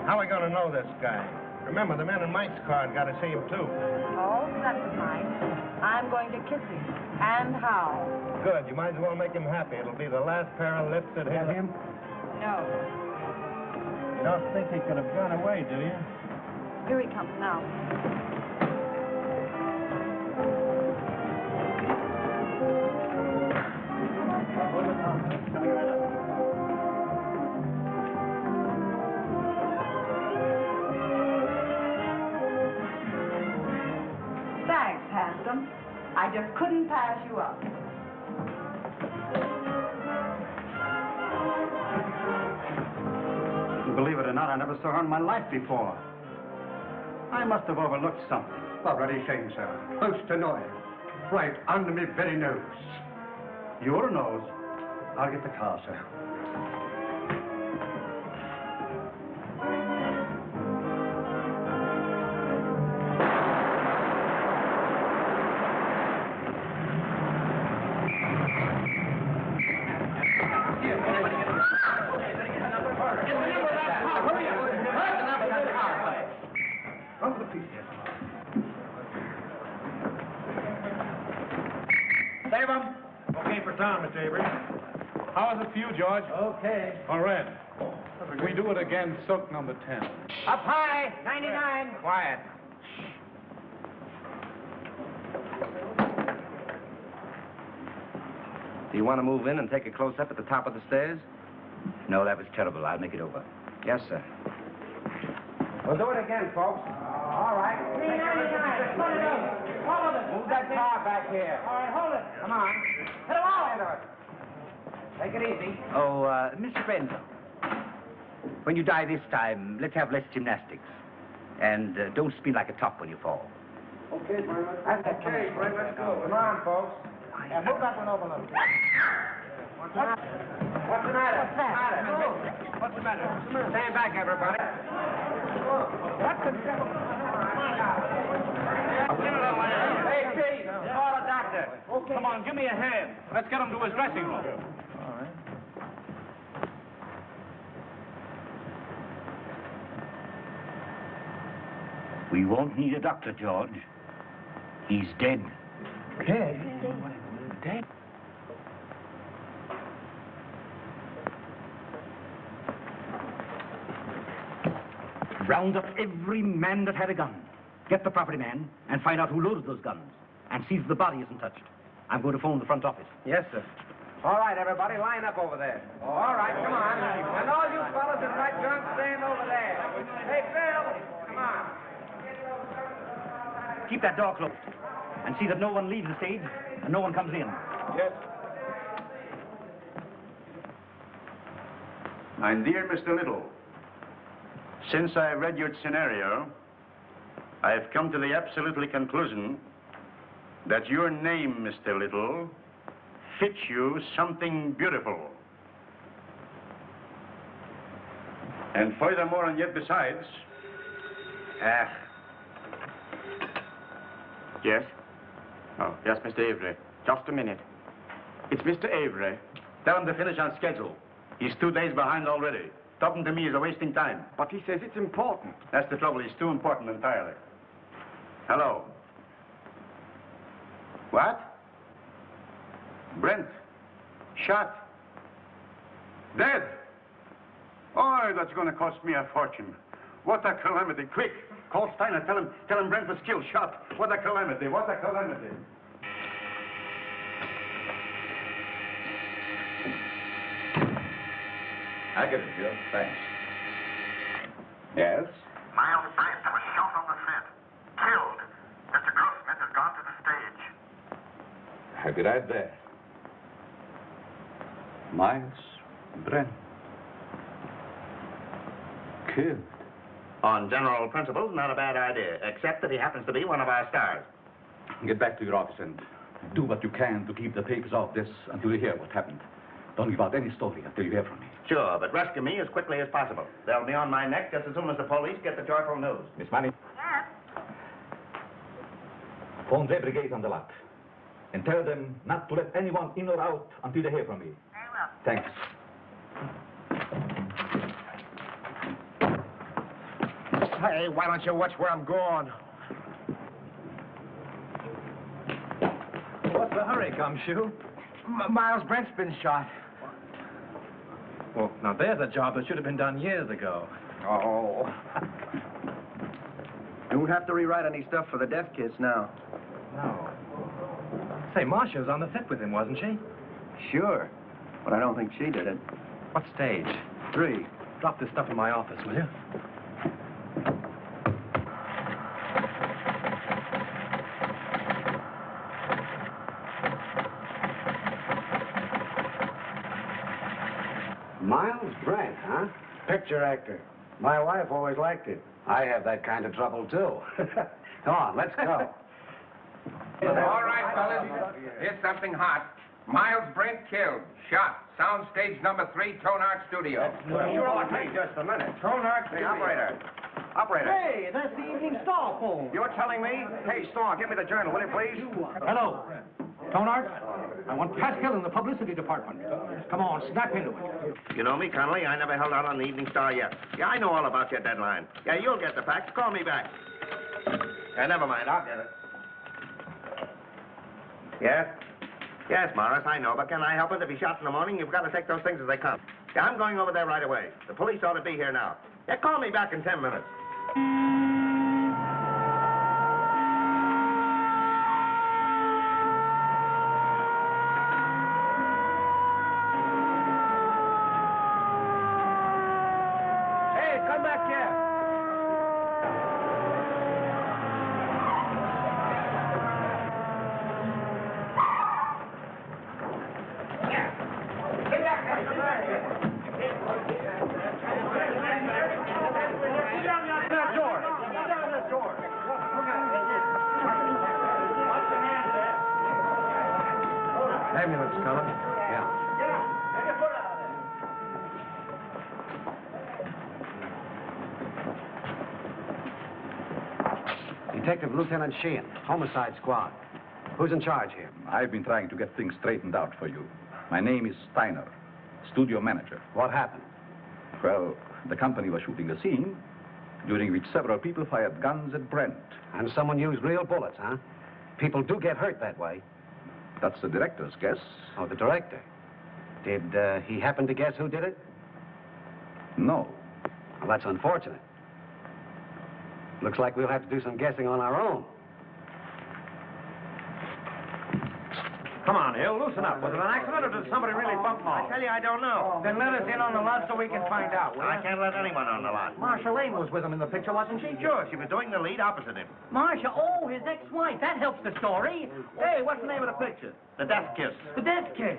How are we going to know this guy? Remember, the men in Mike's car got to see him, too. Oh, that's Mike. I'm going to kiss him. And how? Good. You might as well make him happy. It'll be the last pair of lips that hit him. No. You don't think he could have gone away, do you? Here he comes now. Thanks, handsome. I just couldn't pass you up. Believe it or not, I never saw her in my life before. I must have overlooked something. Already shame, sir. Most annoying. Right under me very nose. Your nose? I'll get the car, sir. Save him. Okay for Tom, Mr. Avery. How is it for you, George? Okay. All right. We do it again, soak number 10. Up high, 99. Quiet. Do you want to move in and take a close-up at the top of the stairs? No, that was terrible. I'll make it over. Yes, sir. We'll do it again, folks. All right. 399. Put it up. All of it. Move that car back here. All right, hold it. Come on. Hit them all into it. Take it easy. Oh, Mr. Brent, when you die this time, let's have less gymnastics. And don't spin like a top when you fall. Okay, Brent. That's okay, Brent. Let's go. Come on, folks. Yeah, move that one over a little. What's the matter? What's the matter? What's the matter? Stand back, everybody. What's the matter? Hey, Chief, call a doctor. Okay. Come on, give me a hand. Let's get him to his dressing room. All right. We won't need a doctor, George. He's dead. Dead? Dead? Round up every man that had a gun. Get the property man and find out who loaded those guns. And see that the body isn't touched. I'm going to phone the front office. Yes, sir. All right, everybody, line up over there. All right, come on. And all you fellas in white trunks, stand over there. Hey, Bill, come on. Keep that door closed. And see that no one leaves the stage and no one comes in. Yes. My dear Mr. Little, since I read your scenario, I have come to the absolutely conclusion that your name, Mr. Little, fits you something beautiful. And furthermore, and yet besides, Yes? Oh, yes, Mr. Avery. Just a minute. It's Mr. Avery. tell him to finish on schedule. He's 2 days behind already. Talking to me is a wasting time. But he says it's important. That's the trouble. He's too important entirely. Hello. What? Brent. Shot. Dead. Oh, that's going to cost me a fortune. What a calamity. Quick. Call Steiner. Tell him Brent was killed, shot. What a calamity. What a calamity. I get it, Joe. Thanks. Yes? Myles Brent was shot on the set. Killed. Mr. Grossman has gone to the stage. I'll be right there. Myles Brent. Killed. On general principles, not a bad idea, except that he happens to be one of our stars. Get back to your office and do what you can to keep the papers off this until you hear what happened. Don't give out any story until you hear from me. Sure, but rescue me as quickly as possible. They'll be on my neck just as soon as the police get the joyful news. Miss Manning? Yes? Phone their brigade on the lot. And tell them not to let anyone in or out until they hear from me. Very well. Thanks. Hey, why don't you watch where I'm going? What's the hurry, Gumshoe? Myles Brent's been shot. Well, now there's a job that should have been done years ago. Oh. You won't have to rewrite any stuff for the death kiss now. No. Say, Marcia was on the set with him, wasn't she? Sure, but I don't think she did it. What stage? 3. Drop this stuff in my office, will you? Myles Brent, huh? Picture actor. My wife always liked it. I have that kind of trouble, too. Come on, let's go. All right, fellas. Here's something hot. Myles Brent killed. Shot. Soundstage number 3, Tonart Studios. Hey, just a minute. Tonart Hey, Studios. operator. Hey, that's the Evening Star phone. You're telling me? Hey, Star, give me the journal, will you, please? Hello. Tonart, I want Pascal in the publicity department. Come on, snap into it. You know me, Connolly. I never held out on the Evening Star yet. Yeah, I know all about your deadline. Yeah, you'll get the facts. Call me back. Yeah, never mind. I'll get it. Yes? Yes, Morris, I know, but can I help it? If he's shot in the morning, you've got to take those things as they come. Yeah, I'm going over there right away. The police ought to be here now. Yeah, call me back in 10 minutes. Hey, come back here. Ambulance, Colin. Yeah. Detective Lieutenant Sheehan, Homicide Squad. Who's in charge here? I've been trying to get things straightened out for you. My name is Steiner, studio manager. What happened? Well, the company was shooting a scene during which several people fired guns at Brent. And someone used real bullets, huh? People do get hurt that way. That's the director's guess. Oh, the director. Did he happen to guess who did it? No. Well, that's unfortunate. Looks like we'll have to do some guessing on our own. Come on, Hill, loosen up. Was it an accident or did somebody really bump Moll? I tell you, I don't know. Then let us in on the lot so we can find out, will I you? can't let anyone on the lot. Marcia Lane was with him in the picture, wasn't she? Sure, she was doing the lead opposite him. Marcia, oh, his ex-wife. That helps the story. Hey, what's the name of the picture? The death kiss. The death kiss.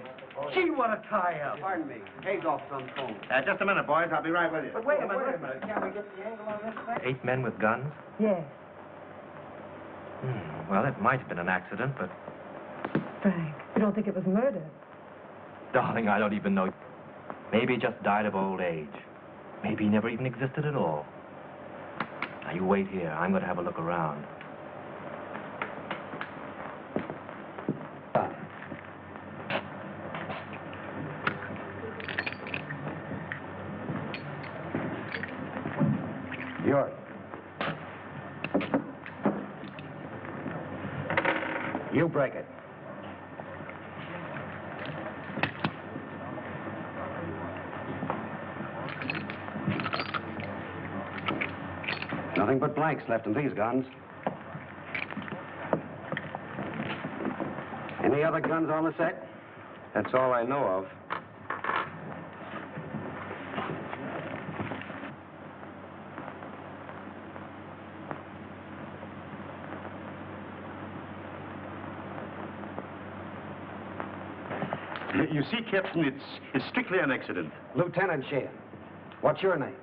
Gee, what a tie-up. Pardon me. Hazel's on the phone. Just a minute, boys. I'll be right with you. But wait a minute. Can we get the angle on this thing? 8 men with guns? Yes, Well, it might have been an accident, but... Frank. You don't think it was murder? Darling, I don't even know. Maybe he just died of old age. Maybe he never even existed at all. Now, you wait here. I'm going to have a look around. Yours. You break it. Nothing but blanks left in these guns. Any other guns on the set? That's all I know of. You see, Captain, it's strictly an accident. Lieutenant Sheehan. What's your name?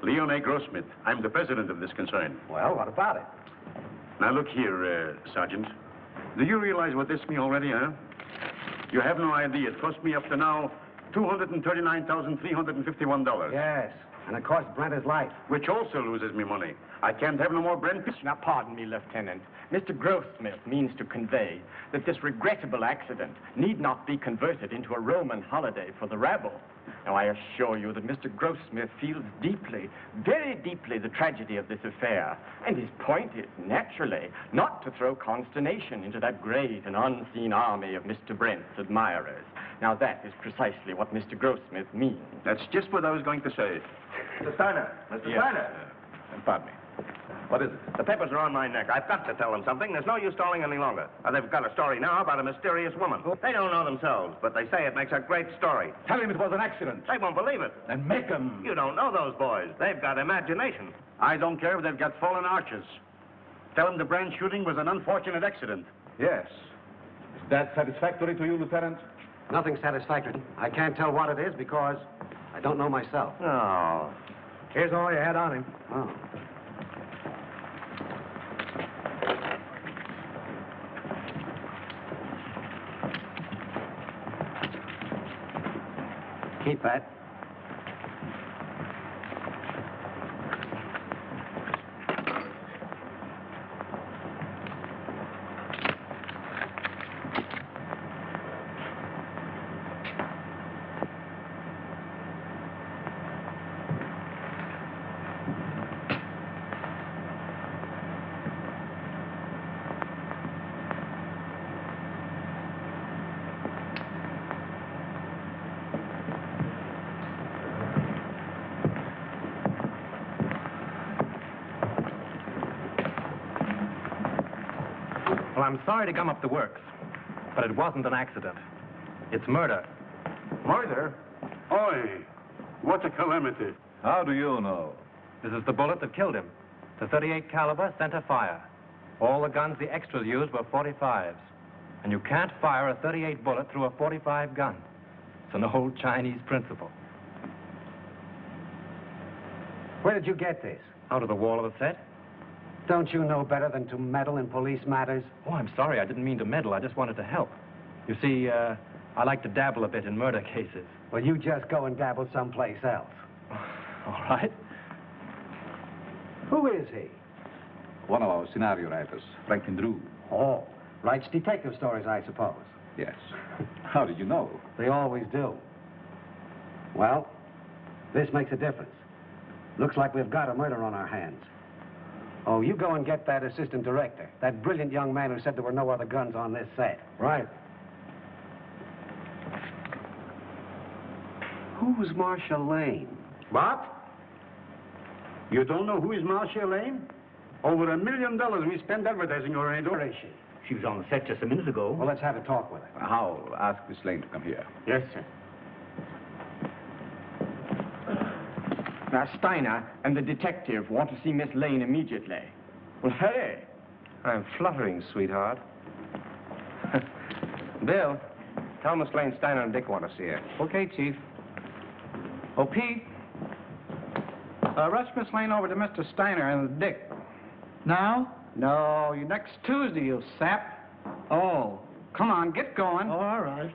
Leon A. Grossmith. I'm the president of this concern. Well, what about it? Now, look here, Sergeant. Do you realize what this means already, huh? You have no idea. It cost me up to now $239,351. Yes. and it cost Brent his life. Which also loses me money. I can't have no more Brent. Now, pardon me, Lieutenant. Mr. Grossmith means to convey that this regrettable accident need not be converted into a Roman holiday for the rabble. Now, I assure you that Mr. Grossmith feels deeply, very deeply, the tragedy of this affair. And his point is, naturally, not to throw consternation into that great and unseen army of Mr. Brent's admirers. Now, that is precisely what Mr. Grossmith means. That's just what I was going to say. Mr. Steiner. Mr. Steiner. Pardon me. What is it? The papers are on my neck. I've got to tell them something. There's no use stalling any longer. They've got a story now about a mysterious woman. They don't know themselves, but they say it makes a great story. Tell him it was an accident. They won't believe it. Then make them. You don't know those boys. They've got imagination. I don't care if they've got fallen arches. Tell them the Brent shooting was an unfortunate accident. Yes. Is that satisfactory to you, Lieutenant? Nothing satisfactory. I can't tell what it is because I don't know myself. Oh. Here's all you had on him. Oh. Keep that. Well, I'm sorry to gum up the works, but it wasn't an accident. It's murder. Murder? Oi, what a calamity. How do you know? This is the bullet that killed him. The .38 caliber center fire. All the guns the extras used were .45s. And you can't fire a .38 bullet through a .45 gun. It's an old Chinese principle. Where did you get this? Out of the wall of the set? Don't you know better than to meddle in police matters? Oh, I'm sorry. I didn't mean to meddle. I just wanted to help. You see, I like to dabble a bit in murder cases. Well, you just go and dabble someplace else. All right. Who is he? One of our scenario writers, Franklyn Drew. Oh, writes detective stories, I suppose. Yes. How did you know? They always do. Well, this makes a difference. Looks like we've got a murder on our hands. Oh, you go and get that assistant director, that brilliant young man who said there were no other guns on this set. Right. Who was Marcia Lane? What? You don't know who is Marcia Lane? Over $1 million we spent advertising her, ain't Where is she? She was on the set just a minute ago. Well, let's have a talk with her. I'll ask Miss Lane to come here. Yes, sir. Now, Steiner and the detective want to see Miss Lane immediately. Well, hurry. I'm fluttering, sweetheart. Bill, tell Miss Lane Steiner and Dick want to see her. Okay, Chief. Oh, Pete. Rush Miss Lane over to Mr. Steiner and Dick. Now? No, next Tuesday, you sap. Oh, come on, get going. Oh, all right.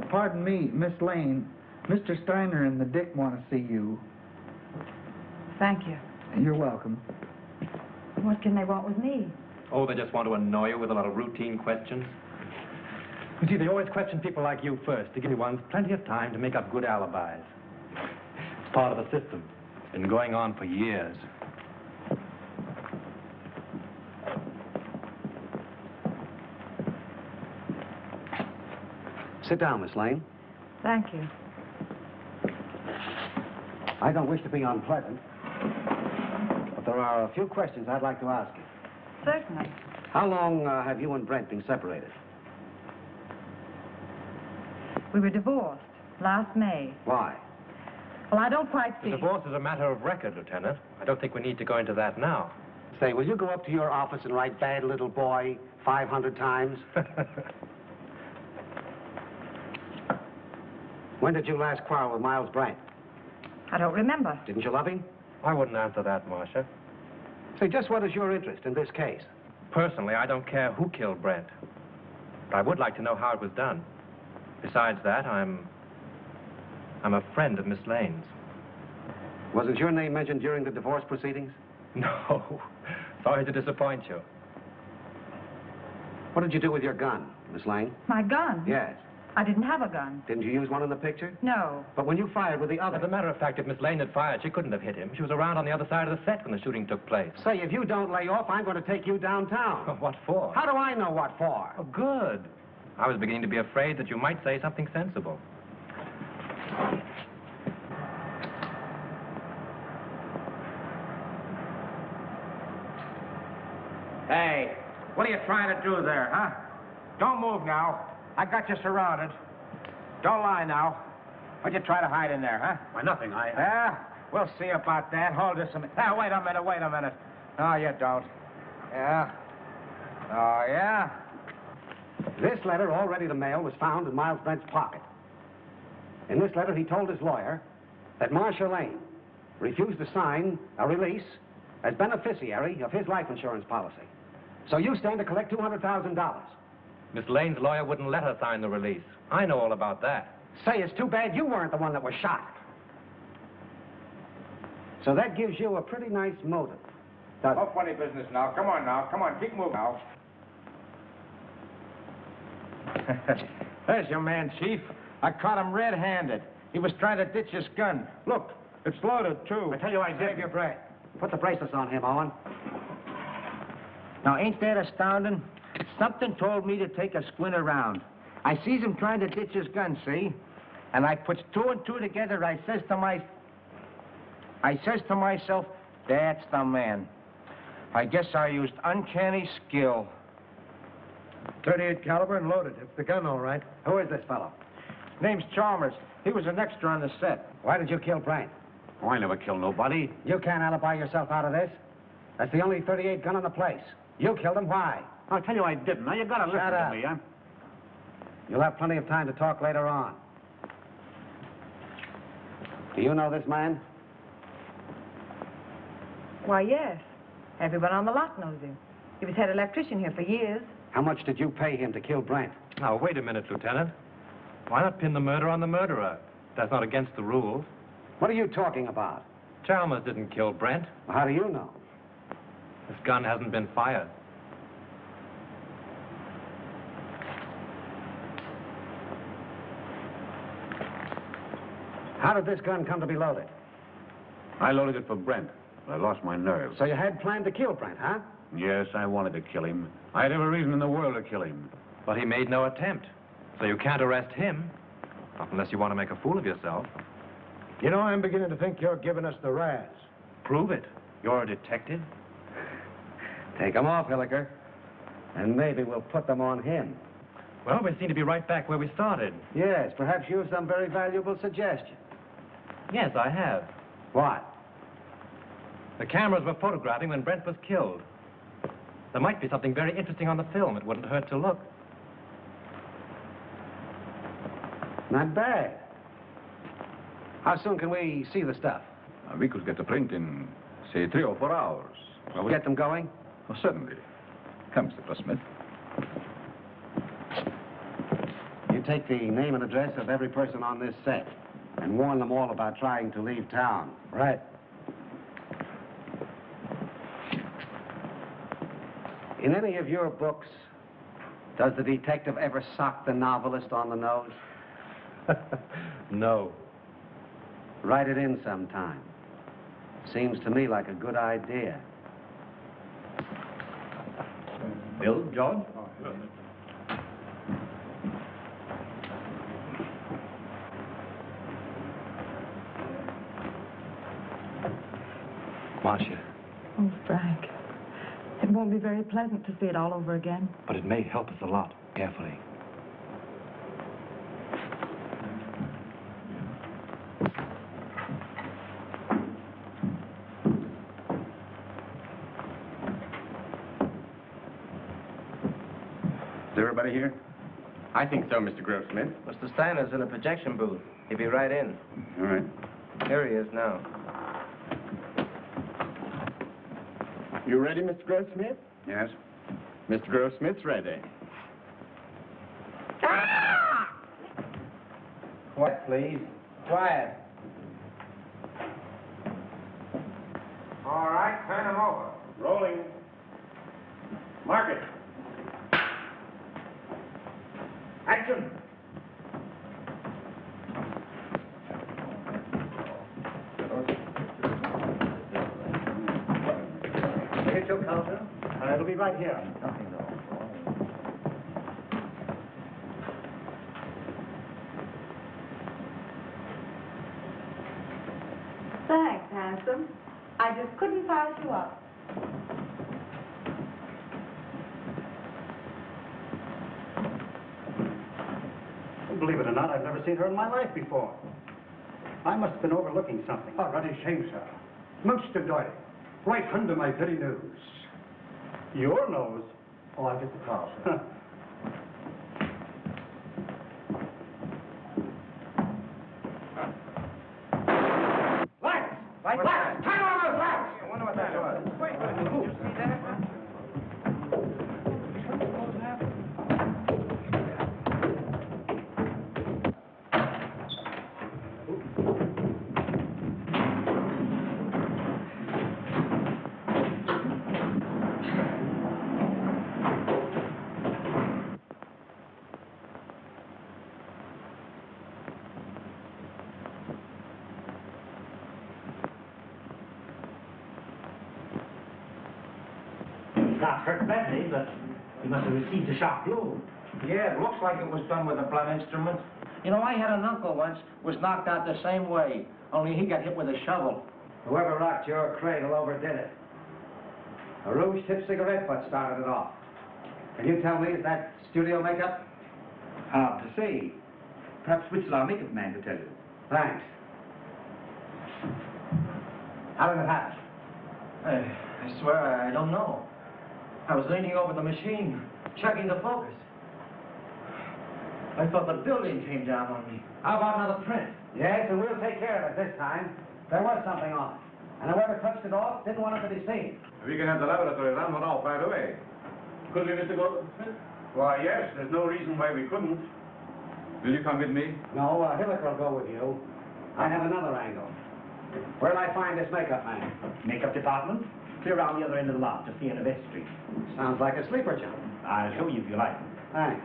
Pardon me, Miss Lane. Mr. Steiner and the Dick want to see you. Thank you. You're welcome. What can they want with me? Oh, they just want to annoy you with a lot of routine questions. You see, they always question people like you first to give you ones plenty of time to make up good alibis. It's part of the system. It's been going on for years. Sit down, Miss Lane. Thank you. I don't wish to be unpleasant, but there are a few questions I'd like to ask you. Certainly. How long have you and Brent been separated? We were divorced last May. Why? Well, I don't quite see. The divorce is a matter of record, Lieutenant. I don't think we need to go into that now. Say, will you go up to your office and write bad little boy 500 times? When did you last quarrel with Myles Brent? I don't remember. Didn't you love him? I wouldn't answer that, Marcia. Say, just what is your interest in this case? Personally, I don't care who killed Brent. But I would like to know how it was done. Besides that, I'm I'm a friend of Miss Lane's. Wasn't your name mentioned during the divorce proceedings? No. Sorry to disappoint you. What did you do with your gun, Miss Lane? My gun? Yes. I didn't have a gun. Didn't you use one in the picture? No. But when you fired with the other... As a matter of fact, if Miss Lane had fired, she couldn't have hit him. She was around on the other side of the set when the shooting took place. Say, if you don't lay off, I'm going to take you downtown. What for? How do I know what for? Oh, good. I was beginning to be afraid that you might say something sensible. Hey, what are you trying to do there, huh? Don't move now. I got you surrounded. Don't lie now. What'd you try to hide in there, huh? Why, nothing. Yeah? We'll see about that. Hold this a minute. Now, wait a minute. No, you don't. Yeah? Oh, yeah? This letter, all ready to mail, was found in Myles Brent's pocket. In this letter, he told his lawyer that Marcia Lane refused to sign a release as beneficiary of his life insurance policy. So you stand to collect $200,000. Miss Lane's lawyer wouldn't let her sign the release. I know all about that. Say, it's too bad you weren't the one that was shot. So that gives you a pretty nice motive, doesn't it? No funny business now. Come on now. Come on, keep moving now. There's your man, Chief. I caught him red-handed. He was trying to ditch his gun. Look, it's loaded, too. I tell you, I did. Save your breath. Put the bracelets on him, Owen. Now, ain't that astounding? Something told me to take a squint around. I sees him trying to ditch his gun, see? And I puts two and two together. I says to myself, that's the man. I guess I used uncanny skill. 38 caliber and loaded. It's the gun, all right. Who is this fellow? Name's Chalmers. He was an extra on the set. Why did you kill Brent? Oh, I never killed nobody. You can't alibi yourself out of this. That's the only 38 gun in the place. You killed him. Why? I'll tell you I didn't. Now, you gotta listen Shut up. to me, huh? You'll have plenty of time to talk later on. Do you know this man? Why, yes. Everyone on the lot knows him. He was head electrician here for years. How much did you pay him to kill Brent? Now, wait a minute, Lieutenant. Why not pin the murder on the murderer? That's not against the rules. What are you talking about? Chalmers didn't kill Brent. Well, how do you know? This gun hasn't been fired. How did this gun come to be loaded? I loaded it for Brent, but I lost my nerve. So you had planned to kill Brent, huh? Yes, I wanted to kill him. I had every reason in the world to kill him. But he made no attempt. So you can't arrest him. Not unless you want to make a fool of yourself. You know, I'm beginning to think you're giving us the razz. Prove it. You're a detective. Take them off, Hilliker. And maybe we'll put them on him. Well, we seem to be right back where we started. Yes, perhaps you have some very valuable suggestion. Yes, I have. What? The cameras were photographing when Brent was killed. There might be something very interesting on the film. It wouldn't hurt to look. Not bad. How soon can we see the stuff? We could get the print in, say, 3 or 4 hours. Will we get them going? Oh, certainly. Come, Mr. Smith. You take the name and address of every person on this set and warn them all about trying to leave town. Right. In any of your books, does the detective ever sock the novelist on the nose? No. Write it in sometime. Seems to me like a good idea. Bill, John? Marcia, Oh, Frank. It won't be very pleasant to see it all over again. but it may help us a lot. Carefully. Is everybody here? I think so, Mr. Grossmith. Mr. Steiner's in a projection booth. He'll be right in. All right. Here he is now. You ready, Mr. Grossmith? Yes? Mr. Grossmith's ready. Quiet, please. Quiet. All right, turn him over. Rolling. Mark it. Action. Get your counter. It'll be right here. Nothing, though. Thanks, handsome. I just couldn't pass you up. Believe it or not, I've never seen her in my life before. I must have been overlooking something. Oh, bloody shame, sir. Most of Doyle. Right under my very nose. Your nose? Oh, I'll get the car, sir. Lights! Lights! Turn on those lights! I wonder what that was. Wait, did you see that? Not hurt badly, but he must have received a sharp blow. Yeah, it looks like it was done with a blunt instrument. You know, I had an uncle once was knocked out the same way, only he got hit with a shovel. Whoever rocked your cradle overdid it. A rouge-tipped cigarette butt started it off. Can you tell me, is that studio makeup? Hard to say. Perhaps Whittle, our makeup man, could tell you. Thanks. How did it happen? I swear I don't know. I was leaning over the machine, checking the focus. I thought the building came down on me. How about another print? Yes, and we'll take care of it this time. There was something on it. And whoever touched it off didn't want it to be seen. We can have the laboratory run one off right away. Could we, Mr. Gordon? Why, yes. There's no reason why we couldn't. Will you come with me? No, Hilliker will go with you. I have another angle. Where'll I find this makeup man? Makeup department? Clear around the other end of the lot, just the end of S Street. Sounds like a sleeper job. I'll show you if you like. Thanks.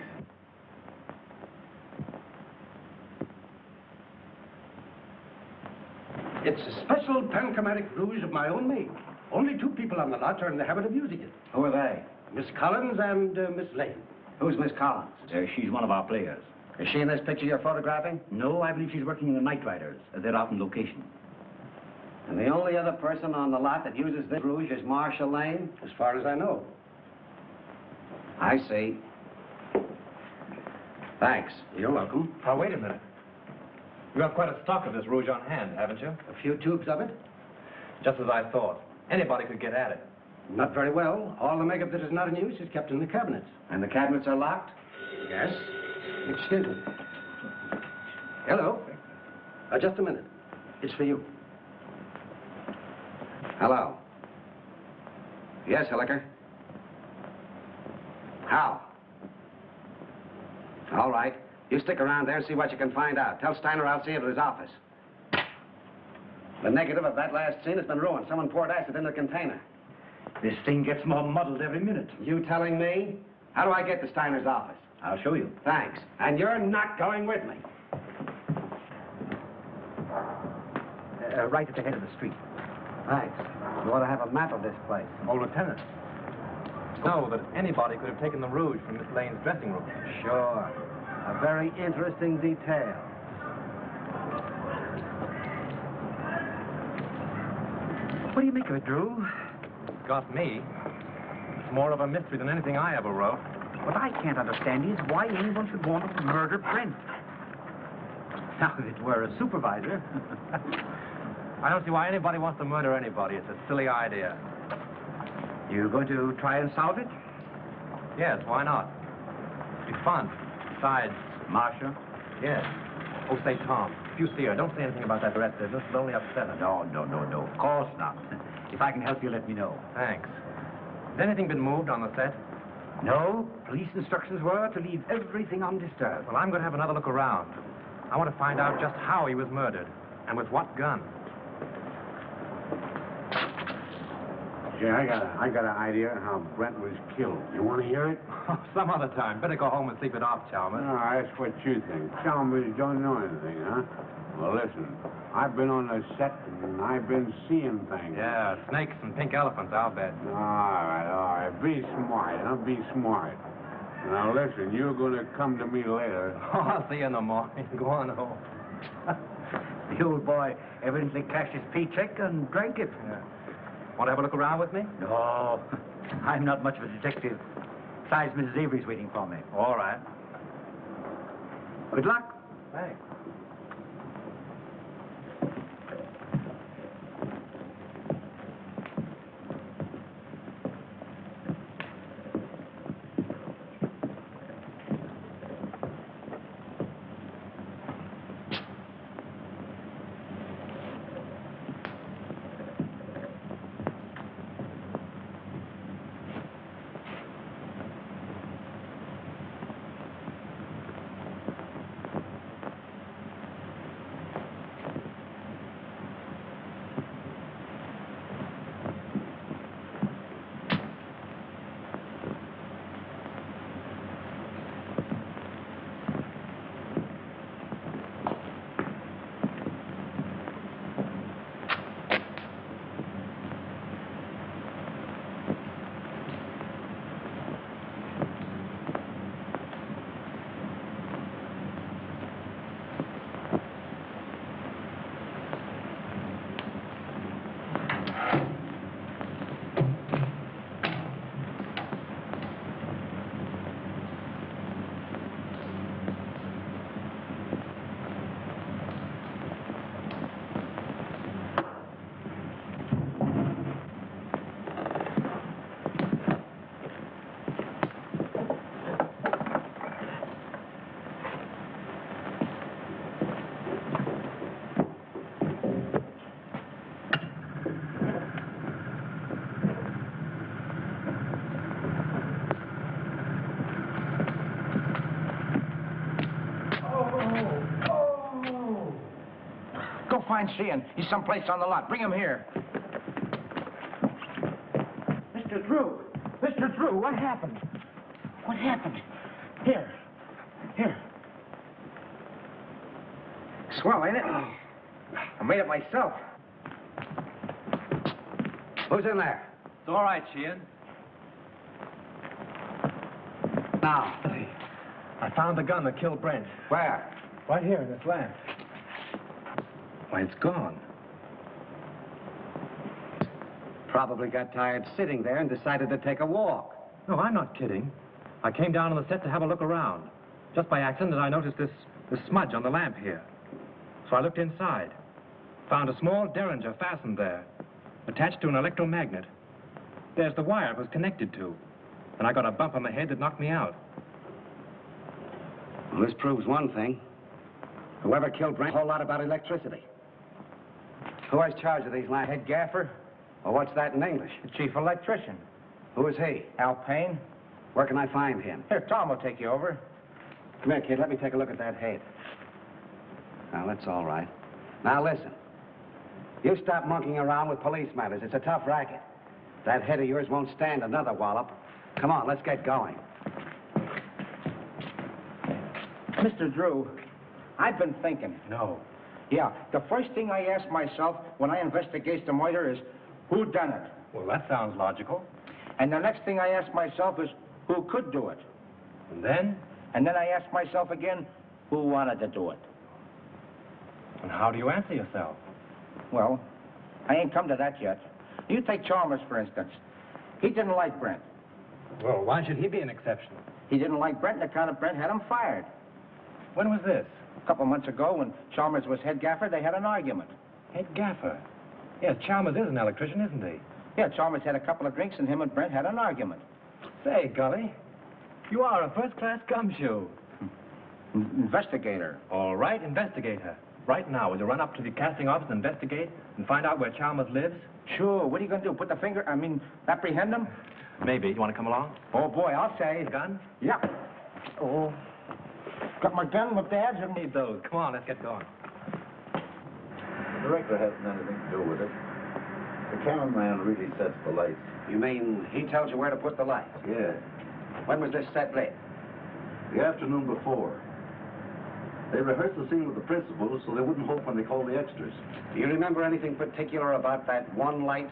It's a special panchromatic rouge of my own make. Only 2 people on the lot are in the habit of using it. Who are they? Miss Collins and Miss Lane. Who's Miss Collins? She's one of our players. Is she in this picture you're photographing? No, I believe she's working in the Night Riders. They're out on location. And the only other person on the lot that uses this rouge is Marcia Lane? As far as I know. I see. Thanks. You're welcome. Now, wait a minute. You have quite a stock of this rouge on hand, haven't you? A few tubes of it? Just as I thought. Anybody could get at it. Not very well. All the makeup that is not in use is kept in the cabinets. And the cabinets are locked? Yes. Excuse me. Hello. Just a minute. It's for you. Hello. Yes, Hilliker. How? All right. You stick around there and see what you can find out. Tell Steiner I'll see you at his office. The negative of that last scene has been ruined. Someone poured acid in the container. This thing gets more muddled every minute. You telling me? How do I get to Steiner's office? I'll show you. Thanks. And you're not going with me. Right at the head of the street. Thanks. You ought to have a map of this place. Oh, Lieutenant. Know that anybody could have taken the rouge from Miss Lane's dressing room. Sure. A very interesting detail. What do you make of it, Drew? Got me. It's more of a mystery than anything I ever wrote. What I can't understand is why anyone should want to murder Brent. Now, if it were a supervisor... I don't see why anybody wants to murder anybody. It's a silly idea. You going to try and solve it? Yes, why not? It'd be fun. Besides... Marcia? Yes. Oh, say, Tom, if you see her, don't say anything about that rat business. It'll only upset her. No. Of course not. If I can help you, let me know. Thanks. Has anything been moved on the set? No. Police instructions were to leave everything undisturbed. Well, I'm going to have another look around. I want to find out just how he was murdered and with what gun. Yeah, I got an idea how Brent was killed. You want to hear it? Some other time. Better go home and sleep it off, Chalmers. No, that's what you think. Chalmers don't know anything, huh? Well, listen, I've been on the set and I've been seeing things. Yeah, snakes and pink elephants, I'll bet. All right. Be smart, huh? Be smart. Now, listen, you're going to come to me later. Oh, I'll see you in the morning. Go on home. The old boy evidently cashed his paycheck and drank it. Yeah. Want to have a look around with me? No, I'm not much of a detective. Besides, Mrs. Avery's waiting for me. All right. Good luck. Thanks. Find Sheehan. He's someplace on the lot. Bring him here. Mr. Drew! Mr. Drew, what happened? What happened? Here. Swell, ain't it? I made it myself. Who's in there? It's all right, Sheehan. Now. I found the gun that killed Brent. Where? Right here in this lamp. Why, it's gone. Probably got tired sitting there and decided to take a walk. No, I'm not kidding. I came down on the set to have a look around. Just by accident, I noticed this smudge on the lamp here. So I looked inside. Found a small derringer fastened there, attached to an electromagnet. There's the wire it was connected to. And I got a bump on the head that knocked me out. Well, this proves one thing. Whoever killed Brent, a whole lot about electricity. Who has charge of these lamps? Head gaffer, Well, what's that in English? the chief electrician. Who is he? Al Payne. Where can I find him? Here, Tom will take you over. Come here, kid. Let me take a look at that head. Now, that's all right. Now, listen. You stop monkeying around with police matters. It's a tough racket. That head of yours won't stand another wallop. Come on, let's get going. Mr. Drew, I've been thinking. No. Yeah, the first thing I ask myself when I investigate the murder is, who done it? Well, that sounds logical. And the next thing I ask myself is, who could do it? And then? And then I ask myself again, who wanted to do it? And how do you answer yourself? Well, I ain't come to that yet. You take Chalmers, for instance. He didn't like Brent. Well, why should he be an exception? He didn't like Brent on account of Brent had him fired. When was this? A couple months ago, when Chalmers was head gaffer, they had an argument. Head gaffer? Yes, Chalmers is an electrician, isn't he? Yeah, Chalmers had a couple of drinks, and him and Brent had an argument. Say, Gully, you are a first-class gumshoe. Investigator. All right, investigator. Right now, will you run up to the casting office and investigate and find out where Chalmers lives? Sure. What are you going to do? Apprehend him? Maybe. You want to come along? Oh, boy, I'll say. The gun? Yeah. Oh. Got my gun, my badge, and... Need those. Come on, let's get going. The director hasn't anything to do with it. The cameraman really sets the lights. You mean he tells you where to put the lights? Yeah. When was this set lit? The afternoon before. They rehearsed the scene with the principals so they wouldn't hope when they called the extras. Do you remember anything particular about that one light?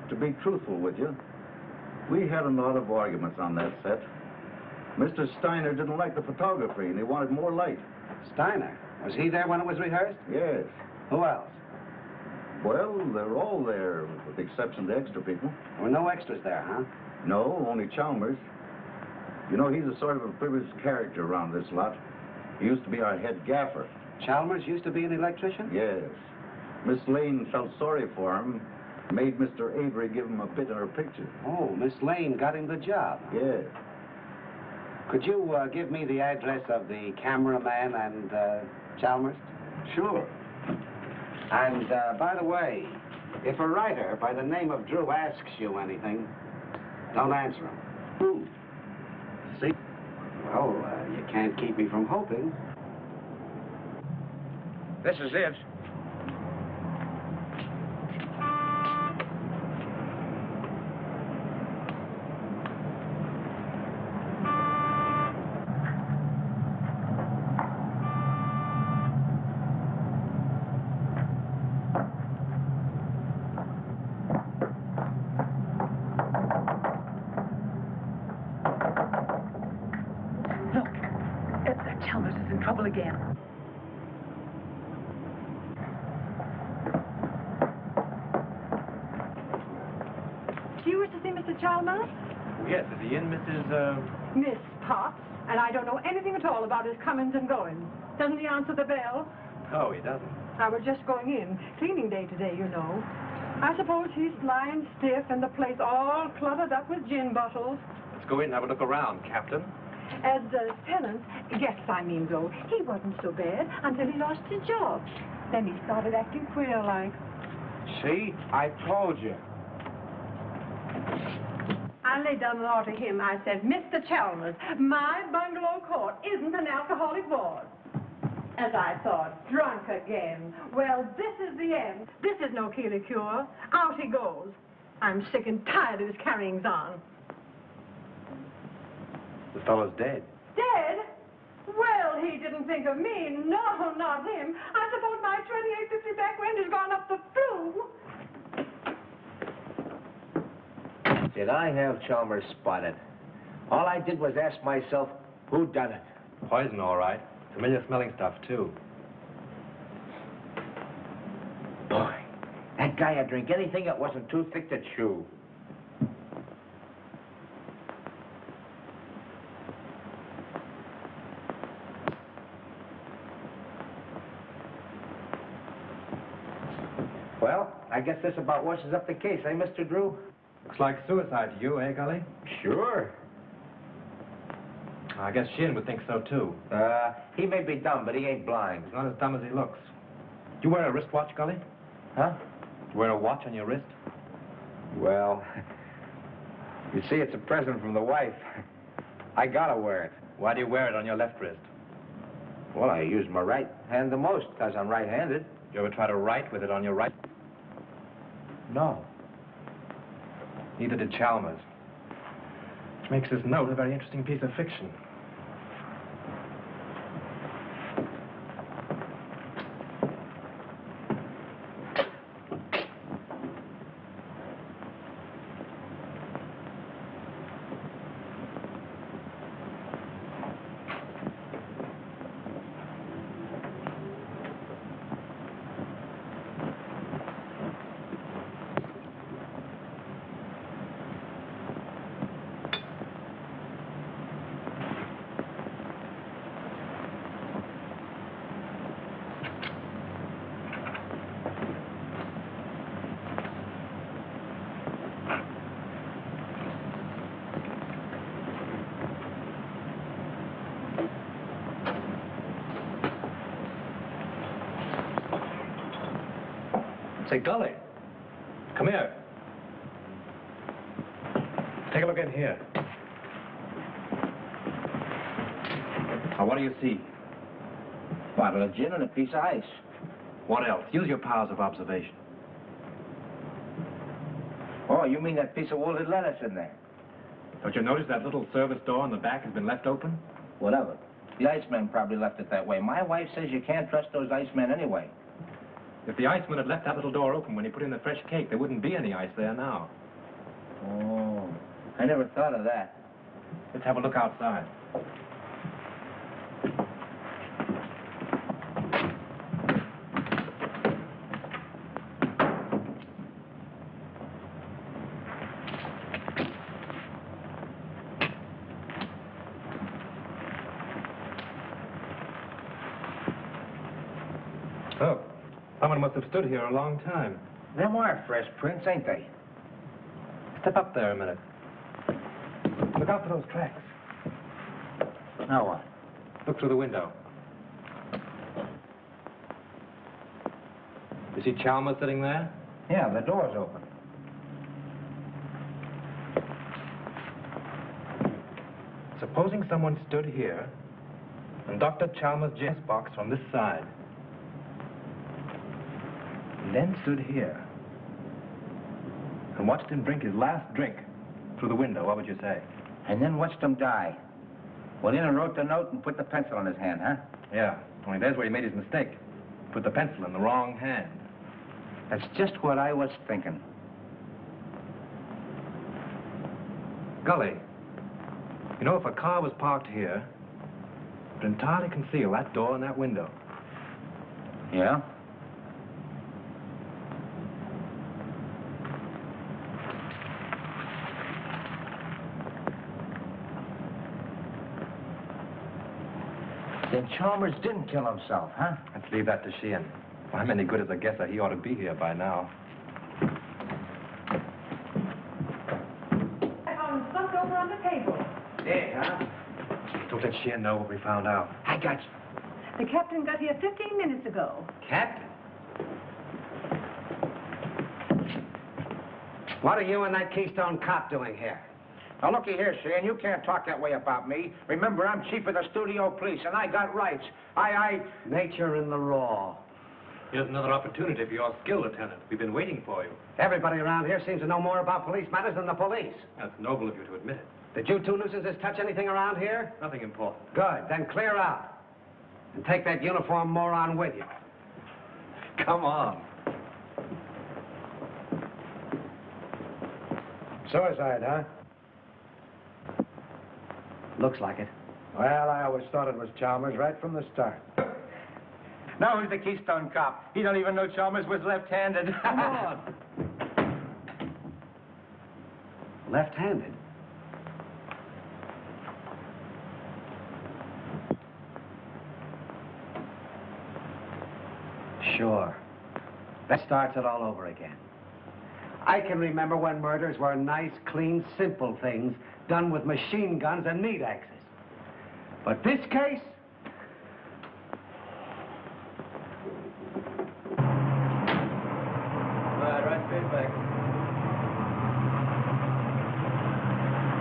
To be truthful with you, we had a lot of arguments on that set. Mr. Steiner didn't like the photography and he wanted more light. Steiner? Was he there when it was rehearsed? Yes. Who else? Well, they're all there, with the exception of the extra people. There were no extras there, huh? No, only Chalmers. You know, he's a sort of a privileged character around this lot. He used to be our head gaffer. Chalmers used to be an electrician? Yes. Miss Lane felt sorry for him, made Mr. Avery give him a bit in her picture. Oh, Miss Lane got him the job. Yes. Could you give me the address of the cameraman and Chalmers? Sure. And, by the way, if a writer by the name of Drew asks you anything, don't answer him. Who? See? Well, you can't keep me from hoping. This is it. Chalmers is in trouble again. You wish to see Mr. Chalmers? Yes, is he in, Mrs. Miss Potts, and I don't know anything at all about his comings and goings. Doesn't he answer the bell? Oh, he doesn't. I was just going in. Cleaning day today, you know. I suppose he's lying stiff and the place all cluttered up with gin bottles. Let's go in and have a look around, Captain. As tenant, yes, I mean, though, he wasn't so bad until he lost his job. Then he started acting queer like. See? I told you. I laid down the law to him. I said, Mr. Chalmers, my bungalow court isn't an alcoholic ward. As I thought, drunk again. Well, this is the end. This is no Keeley cure. Out he goes. I'm sick and tired of his carryings on. The fellow's dead. Dead? Well, he didn't think of me. No, not him. I suppose my 2850 back rent has gone up the flue. Did I have Chalmers spotted? All I did was ask myself, who done it? Poison, all right. Familiar smelling stuff, too. Boy, that guy would drink anything that wasn't too thick to chew. Well, I guess this about washes up the case, eh, Mr. Drew? Looks like suicide to you, eh, Gully? Sure. I guess Sheehan would think so, too. He may be dumb, but he ain't blind. He's not as dumb as he looks. You wear a wristwatch, Gully? Huh? You wear a watch on your wrist? Well, you see, it's a present from the wife. I gotta wear it. Why do you wear it on your left wrist? Well, I use my right hand the most, because I'm right-handed. You ever try to write with it on your right? No. Neither did Chalmers. Which makes this note a very interesting piece of fiction. Say, Gully, come here. Take a look in here. Now, what do you see? Bottle of gin and a piece of ice. What else? Use your powers of observation. Oh, you mean that piece of wilted lettuce in there? Don't you notice that little service door on the back has been left open? Whatever. The iceman probably left it that way. My wife says you can't trust those icemen anyway. If the iceman had left that little door open when he put in the fresh cake, there wouldn't be any ice there now. Oh, I never thought of that. Let's have a look outside. Oh, someone must have stood here a long time. Them are fresh prints, ain't they? Step up there a minute. Look out for those tracks. Now what? Look through the window. You see Chalmers sitting there? Yeah, the door's open. Supposing someone stood here and Dr. Chalmers' James box from this side. And then stood here and watched him drink his last drink through the window, what would you say? And then watched him die. Went in and wrote the note and put the pencil in his hand, huh? Yeah, only there's where he made his mistake. Put the pencil in the wrong hand. That's just what I was thinking. Gully, you know, if a car was parked here, it would entirely conceal that door and that window. Yeah? Then Chalmers didn't kill himself, huh? Let's leave that to Sheehan. If I'm any good as a guesser, he ought to be here by now. I found stuff over on the table. Yeah, huh? Don't let Sheehan know what we found out. I got you. The captain got here 15 minutes ago. Captain? What are you and that Keystone cop doing here? Now, looky here, Sheehan, you can't talk that way about me. Remember, I'm chief of the studio police, and I got rights. Nature in the raw. Here's another opportunity for your skill, Lieutenant. We've been waiting for you. Everybody around here seems to know more about police matters than the police. That's noble of you to admit it. Did you two nuisances touch anything around here? Nothing important. Good. Then clear out. And take that uniformed moron with you. Come on. Suicide, huh? Looks like it. Well, I always thought it was Chalmers right from the start. Now who's the Keystone cop? He don't even know Chalmers was left-handed. Come on. Left-handed? Sure. That starts it all over again. I can remember when murders were nice, clean, simple things done with machine guns and meat axes. But this case? Right straight back.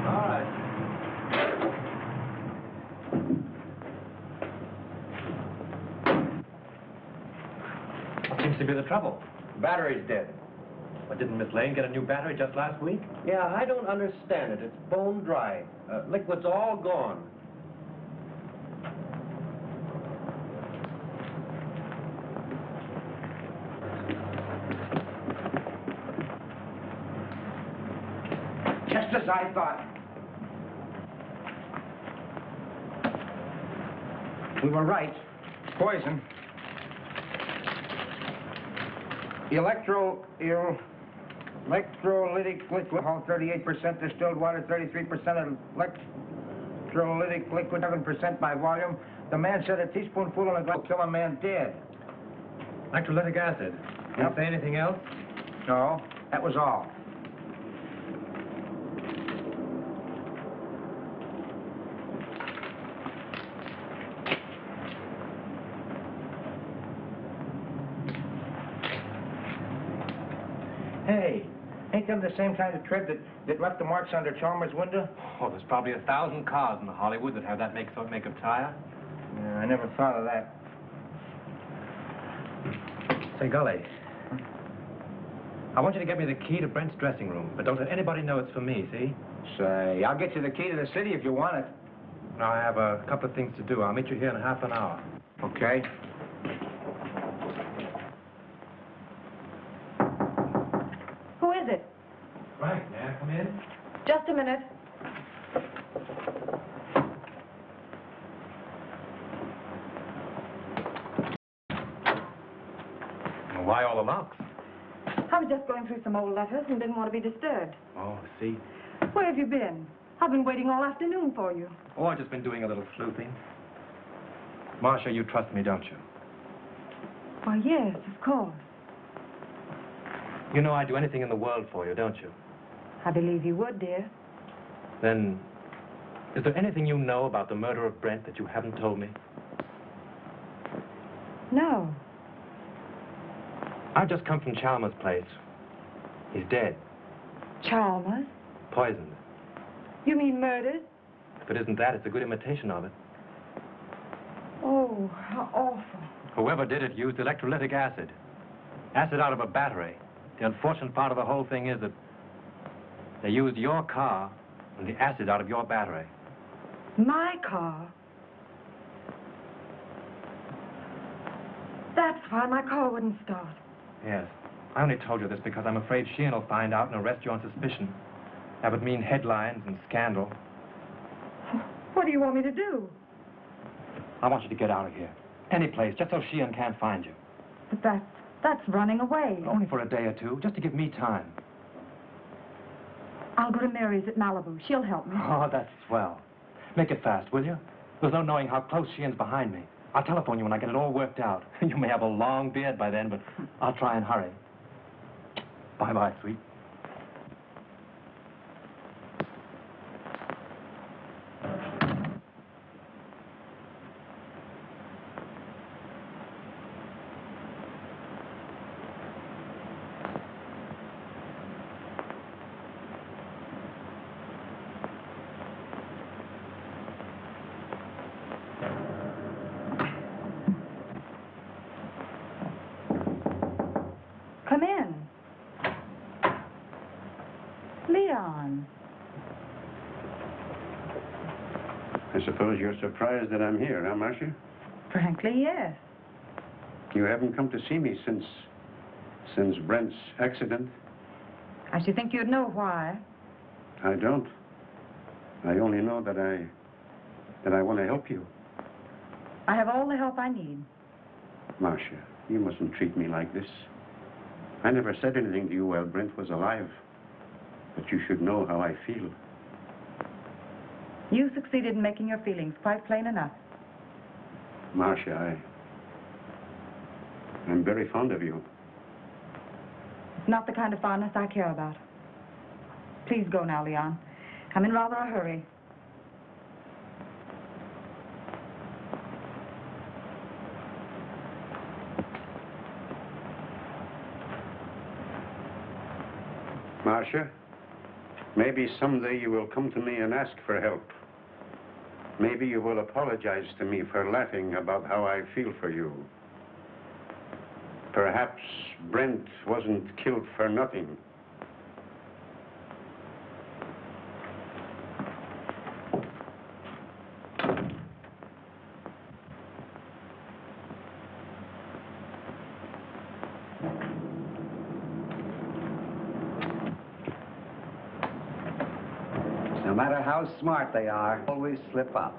All right. What seems to be the trouble? Battery's dead. But didn't Miss Lane get a new battery just last week? Yeah, I don't understand it. It's bone dry. Liquid's all gone. Just as I thought. We were right. Poison. Electrolytic liquid, 38% distilled water, 33% electrolytic liquid, 7% by volume. The man said a teaspoonful of it will kill a man dead. Electrolytic acid. Didn't say anything else? No, that was all. Hey, ain't them the same kind of tread that left the marks under Chalmers' window? Oh, there's probably 1,000 cars in Hollywood that have that make of tire. Yeah, I never thought of that. Say, Gully, I want you to get me the key to Brent's dressing room, but don't let anybody know it's for me, see? Say, I'll get you the key to the city if you want it. Now, I have a couple of things to do. I'll meet you here in half an hour. Okay. Who is it? Frank, may I come in? Just a minute. Well, why all the locks? I was just going through some old letters and didn't want to be disturbed. Oh, see? Where have you been? I've been waiting all afternoon for you. Oh, I've just been doing a little sleuthing. Marcia, you trust me, don't you? Why, yes, of course. You know I'd do anything in the world for you, don't you? I believe you would, dear. Then, is there anything you know about the murder of Brent that you haven't told me? No. I've just come from Chalmers' place. He's dead. Chalmers? Poisoned. You mean murdered? If it isn't that, it's a good imitation of it. Oh, how awful. Whoever did it used electrolytic acid. Acid out of a battery. The unfortunate part of the whole thing is that they used your car and the acid out of your battery. My car? That's why my car wouldn't start. Yes. I only told you this because I'm afraid Sheehan will find out and arrest you on suspicion. That would mean headlines and scandal. What do you want me to do? I want you to get out of here. Any place, just so Sheehan can't find you. But that's running away. Only for a day or two, just to give me time. I'll go to Mary's at Malibu. She'll help me. Oh, that's swell. Make it fast, will you? There's no knowing how close Sheehan's behind me. I'll telephone you when I get it all worked out. You may have a long beard by then, but I'll try and hurry. Bye-bye, sweet. Come in. Leon. I suppose you're surprised that I'm here, huh, Marcia? Frankly, yes. You haven't come to see me since Brent's accident? I should think you'd know why. I don't. I only know that I want to help you. I have all the help I need. Marcia, you mustn't treat me like this. I never said anything to you while Brent was alive. But you should know how I feel. You succeeded in making your feelings quite plain enough. Marcia, I'm very fond of you. It's not the kind of fondness I care about. Please go now, Leon. I'm in rather a hurry. Marcia, maybe someday you will come to me and ask for help. Maybe you will apologize to me for laughing about how I feel for you. Perhaps Brent wasn't killed for nothing. No matter how smart they are, always slip up.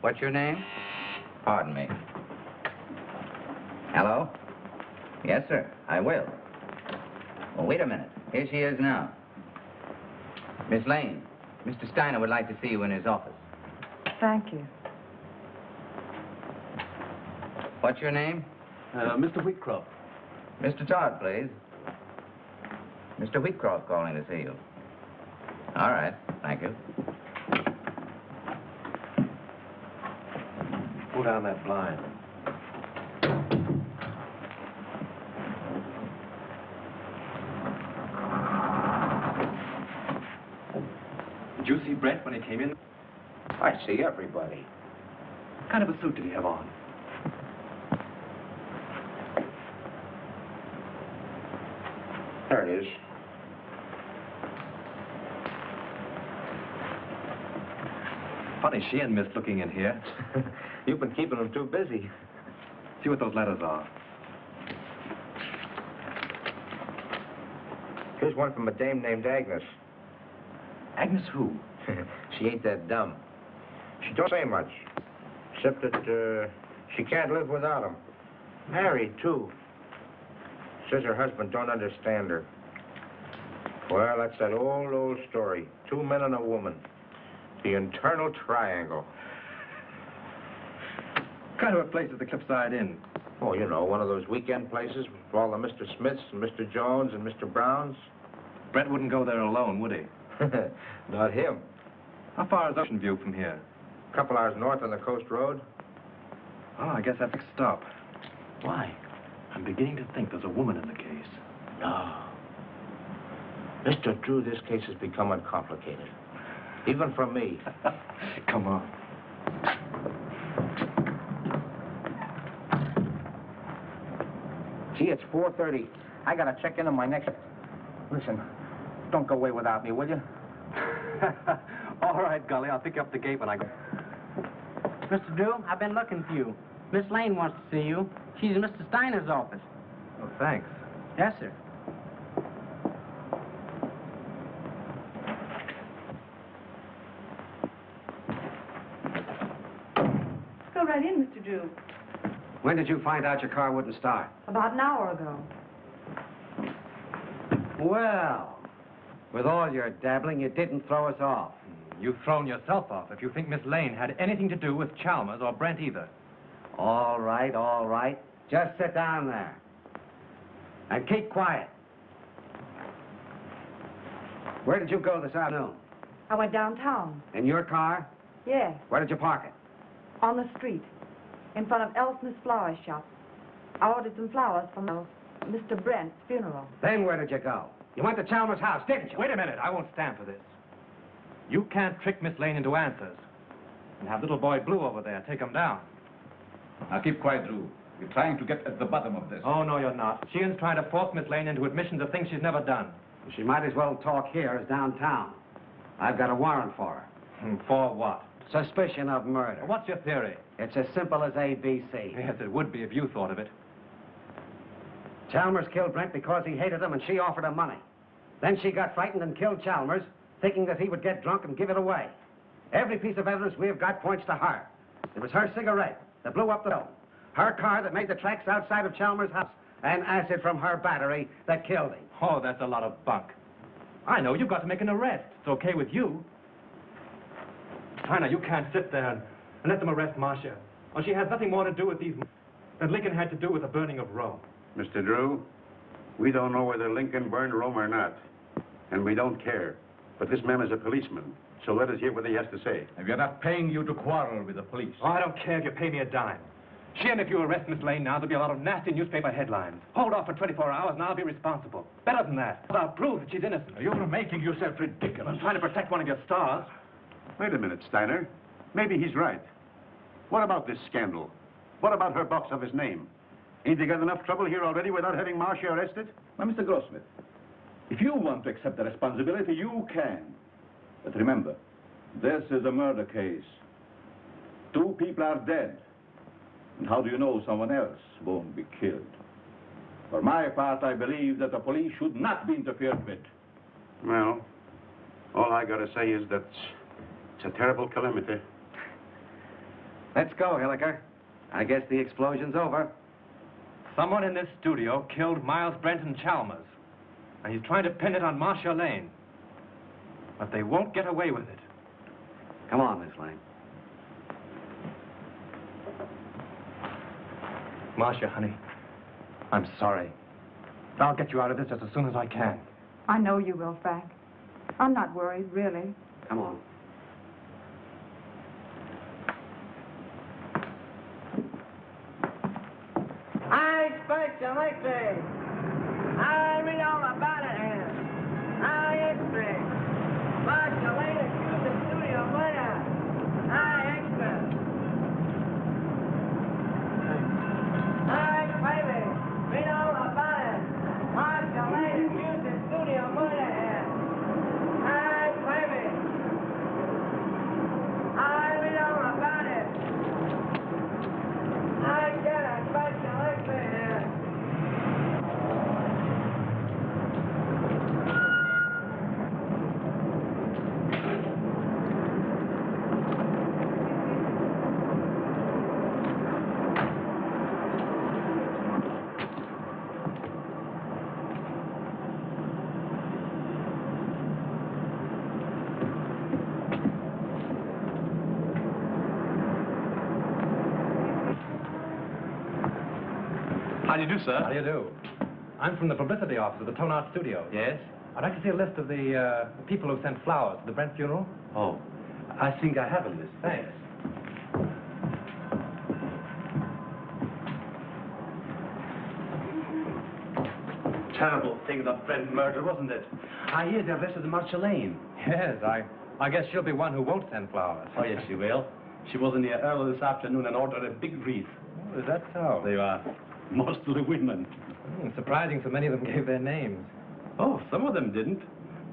What's your name? Pardon me. Hello? Yes, sir, I will. Well, wait a minute. Here she is now. Miss Lane, Mr. Steiner would like to see you in his office. Thank you. What's your name? Mr. Wheatcroft. Mr. Todd, please. Mr. Wheatcroft calling to see you. All right, thank you. Pull down that blind. Did you see Brent when he came in? I see everybody. What kind of a suit did he have on? There it is. Funny Sheehan missed looking in here. You've been keeping him too busy. See what those letters are. Here's one from a dame named Agnes. Agnes who? She ain't that dumb. She don't say much, except that she can't live without him. Married, too. Says her husband don't understand her. Well, that's that old story. 2 men and a woman. The internal triangle. What kind of a place is the Cliffside Inn? Oh, you know, one of those weekend places with all the Mr. Smiths and Mr. Jones and Mr. Browns. Brent wouldn't go there alone, would he? Not him. How far is Ocean View from here? A couple hours north on the coast road. Oh, I guess I have to stop. Why? I'm beginning to think there's a woman in the case. No. Mr. Drew, this case has become uncomplicated. Even for me. Come on. Gee, it's 4:30. I gotta check in on my next... Listen, don't go away without me, will you? All right, Gully. I'll pick you up the gate when I go. Mr. Drew, I've been looking for you. Miss Lane wants to see you. She's in Mr. Steiner's office. Oh, thanks. Yes, sir. Go right in, Mr. Drew. When did you find out your car wouldn't start? About an hour ago. Well, with all your dabbling, you didn't throw us off. You've thrown yourself off if you think Miss Lane had anything to do with Chalmers or Brent either. All right, all right. Just sit down there. And keep quiet. Where did you go this afternoon? I went downtown. In your car? Yes, Where did you park it? on the street, in front of Elsmith's flower shop. I ordered some flowers from Mr. Brent's funeral. Then where did you go? You went to Chalmers' house, didn't you? Wait a minute. I won't stand for this. You can't trick Miss Lane into answers. And have little boy Blue over there take him down. Now keep quiet, Drew. We're trying to get at the bottom of this. Oh, no, you're not. Sheehan's trying to force Miss Lane into admissions of things she's never done. She might as well talk here as downtown. I've got a warrant for her. For what? Suspicion of murder. What's your theory? It's as simple as ABC. Yes, it would be if you thought of it. Chalmers killed Brent because he hated him and she offered him money. Then she got frightened and killed Chalmers, thinking that he would get drunk and give it away. Every piece of evidence we've got points to her. It was her cigarette that blew up the dome, her car that made the tracks outside of Chalmers' house, and acid from her battery that killed him. Oh, that's a lot of bunk. I know, you've got to make an arrest. It's okay with you. Steiner, you can't sit there and let them arrest Marcia. Well, she has nothing more to do with these than Lincoln had to do with the burning of Rome. Mr. Drew, we don't know whether Lincoln burned Rome or not, and we don't care. But this man is a policeman, so let us hear what he has to say. And we're not paying you to quarrel with the police. Oh, I don't care if you pay me a dime. Sheehan, if you arrest Miss Lane now, there'll be a lot of nasty newspaper headlines. Hold off for 24 hours and I'll be responsible. Better than that. I'll prove that she's innocent. You're making yourself ridiculous. I'm trying to protect one of your stars. Wait a minute, Steiner. Maybe he's right. What about this scandal? What about her box office name? Ain't they got enough trouble here already without having Marcia arrested? Now, Mr. Grossmith, if you want to accept the responsibility, you can. But remember, this is a murder case. 2 people are dead. And how do you know someone else won't be killed? For my part, I believe that the police should not be interfered with. Well, all I gotta say is that it's a terrible calamity. Let's go, Hilliker. I guess the explosion's over. Someone in this studio killed Myles Brent and Chalmers. And he's trying to pin it on Marcia Lane. But they won't get away with it. Come on, Miss Lane. Marcia, honey, I'm sorry. I'll get you out of this just as soon as I can. I know you will, Frank. I'm not worried, really. Come on. I expect you like this. I read all about it here. I expect. Marcia Lane accused the studio murder. I How do you do, sir? How do you do? I'm from the publicity office of the Tonart Studios. Yes? I'd like to see a list of the people who sent flowers to the Brent funeral. Oh, I think I have a list. Thanks. Terrible thing, that Brent murder, wasn't it? I hear they arrested Marcia Lane. Yes, I guess she'll be one who won't send flowers. Oh, yes, she will. She was in here early this afternoon and ordered a big wreath. Oh, is that so? They are mostly women. Surprising so many of them gave their names. Oh, some of them didn't.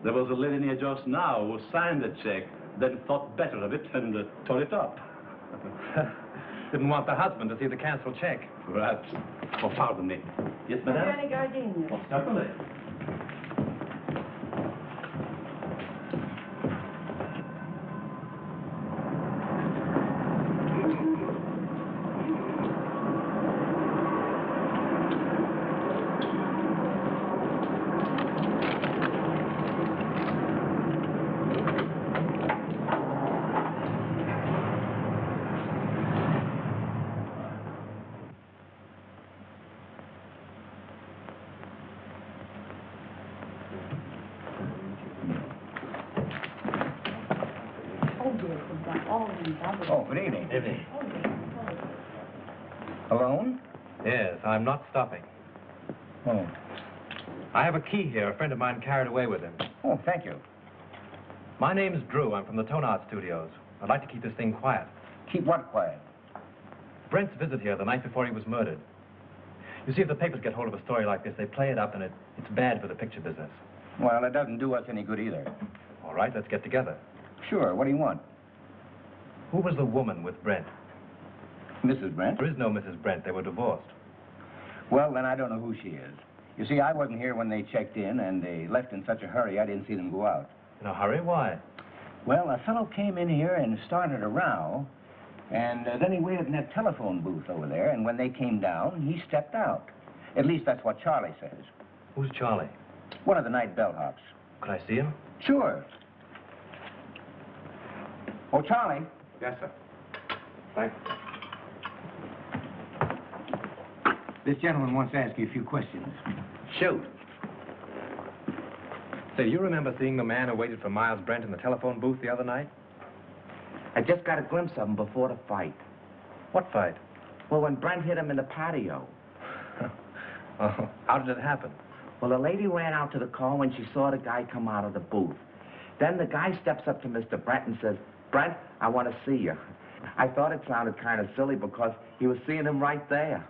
There was a lady near just now who signed the check, then thought better of it and tore it up. Didn't want the husband to see the canceled check. Perhaps. Oh, pardon me. Yes, madame? Any gardenia? Oh, certainly. Oh, good evening. Evening. Alone? Yes, I'm not stopping. Oh. I have a key here. A friend of mine carried away with him. Oh, thank you. My name's Drew. I'm from the Tonart Studios. I'd like to keep this thing quiet. Keep what quiet? Brent's visit here the night before he was murdered. You see, if the papers get hold of a story like this, they play it up, and it's bad for the picture business. Well, it doesn't do us any good either. All right, let's get together. Sure, what do you want? Who was the woman with Brent? Mrs. Brent? There is no Mrs. Brent. They were divorced. Well, then I don't know who she is. You see, I wasn't here when they checked in, and they left in such a hurry I didn't see them go out. In a hurry? Why? Well, a fellow came in here and started a row, and then he waited in that telephone booth over there, and when they came down, he stepped out. At least that's what Charlie says. Who's Charlie? One of the night bellhops. Could I see him? Sure. Oh, Charlie. Yes, sir. Thanks. This gentleman wants to ask you a few questions. Shoot. Say, do you remember seeing the man who waited for Myles Brent in the telephone booth the other night? I just got a glimpse of him before the fight. What fight? Well, when Brent hit him in the patio. Oh, how did it happen? Well, the lady ran out to the car when she saw the guy come out of the booth. Then the guy steps up to Mr. Brent and says, "Brent, I want to see you." I thought it sounded kind of silly because he was seeing him right there.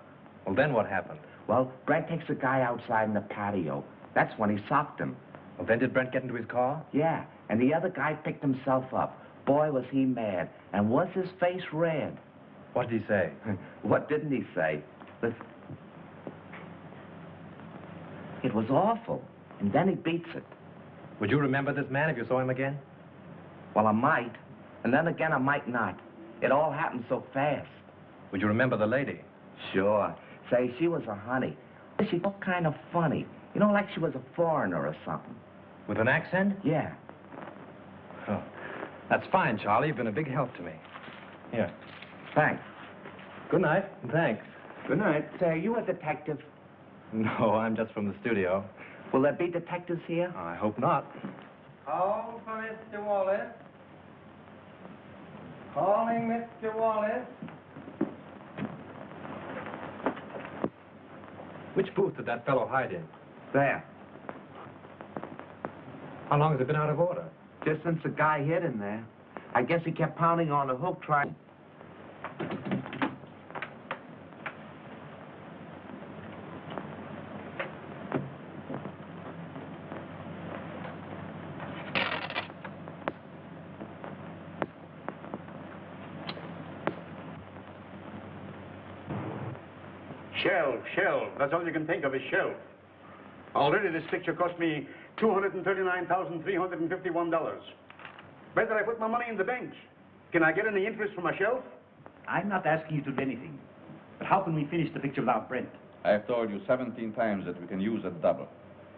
Well, then what happened? Well, Brent takes the guy outside in the patio. That's when he socked him. Well, then did Brent get into his car? Yeah, and the other guy picked himself up. Boy, was he mad. And was his face red. What did he say? What didn't he say? Listen. It was awful. And then he beats it. Would you remember this man if you saw him again? Well, I might. And then again, I might not. It all happened so fast. Would you remember the lady? Sure. Say, she was a honey. She looked kind of funny. You know, like she was a foreigner or something. With an accent? Yeah. Oh, that's fine, Charlie. You've been a big help to me. Here. Thanks. Good night, and thanks. Good night. Say, are you a detective? No, I'm just from the studio. Will there be detectives here? I hope not. Call for Mr. Wallace. Calling Mr. Wallace. Which booth did that fellow hide in? There. How long has it been out of order? Just since the guy hit him there. I guess he kept pounding on the hook trying... Shell. That's all you can think of is shell. Already this picture cost me $239,351. Better I put my money in the bank. Can I get any interest from my shelf? I'm not asking you to do anything. But how can we finish the picture without Brent? I've told you 17 times that we can use a double.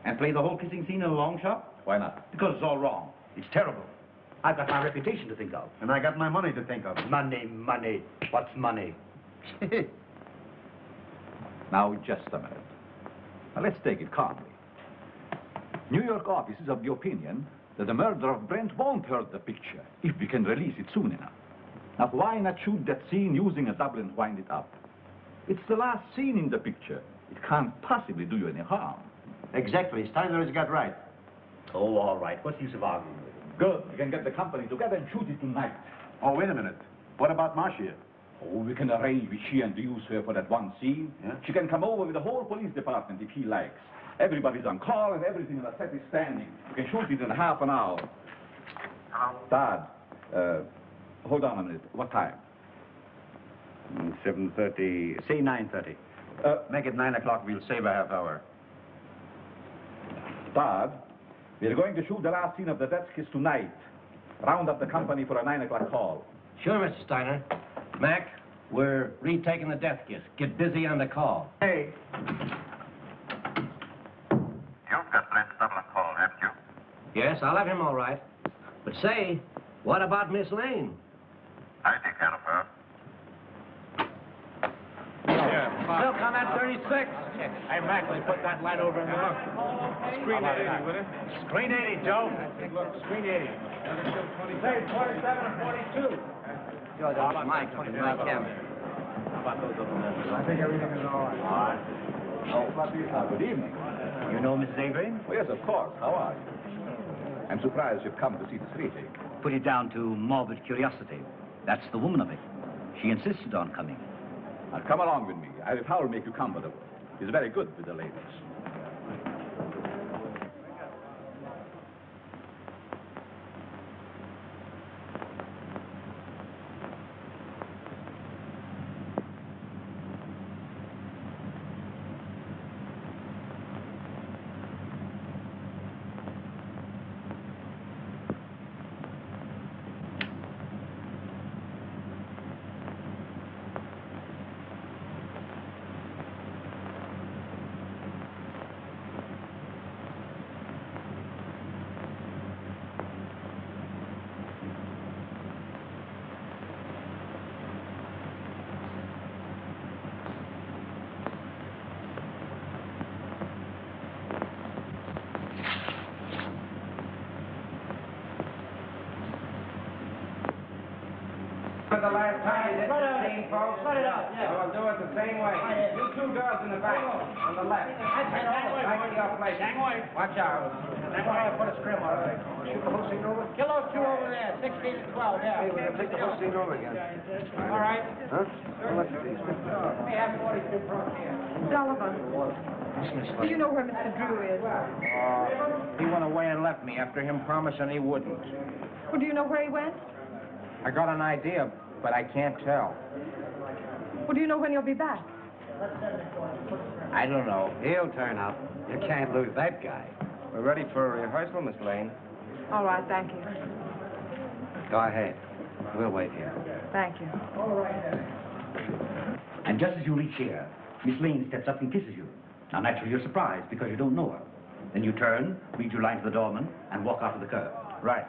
And play the whole kissing scene in a long shot? Why not? Because it's all wrong. It's terrible. I've got my reputation to think of. And I got my money to think of. Money. What's money? Now, just a minute. Now, let's take it calmly. New York office is of the opinion that the murder of Brent won't hurt the picture if we can release it soon enough. Now, why not shoot that scene using a double and wind it up? It's the last scene in the picture. It can't possibly do you any harm. Exactly. Steiner has got right. Oh, all right. What's the use of arguing with him? Good. We can get the company together and shoot it tonight. Oh, wait a minute. What about Marcia? Oh, we can arrange with Sheehan to use her for that one scene. Yeah? She can come over with the whole police department if he likes. Everybody's on call and everything in the set is standing. We can shoot it in half an hour. Hello? Dad, hold on a minute. What time? 7:30. Say 9:30. Make it 9 o'clock. We'll save a half hour. Dad, we're going to shoot the last scene of the death kiss tonight. Round up the company for a 9 o'clock call. Sure, Mr. Steiner. Mac, we're retaking the death kiss. Get busy on the call. Hey. You've got Brent's double call, haven't you? Yes, I'll have him all right. But say, what about Miss Lane? I take care of her. Still come at 36. Hey, Mac, let's put that light over in there. Screen 80, will it? Screen 80, Joe. Screen 80. Say 27 and 42. George, that's my camera. I think everything is all right. Good evening. You know Mrs. Avery? Oh, yes, of course. How are you? I'm surprised you've come to see the screening. Put it down to morbid curiosity. That's the woman of it. She insisted on coming. Now, come along with me. I will make you comfortable. He's very good with the ladies. For the last time, this scene, folks. Let it up, yeah. We'll do it the same way. You two girls in the back, on the left. Back to your place. Watch out. Put a scrim on it. Shoot the whole scene over? Kill those two over there, 16 and 12, yeah. Hey, we're going to take the whole scene over again. All right. Huh? Well, let's see. We have 42 front here. Sullivan, do you know where Mr. Drew is? He went away and left me after him promising he wouldn't. Well, do you know where he went? I got an idea, but I can't tell. Well, do you know when he'll be back? I don't know. He'll turn up. You can't lose that guy. We're ready for rehearsal, Miss Lane. All right, thank you. Go ahead. We'll wait here. Thank you. And just as you reach here, Miss Lane steps up and kisses you. Now, naturally, you're surprised because you don't know her. Then you turn, read your line to the doorman, and walk out of the curb. Right.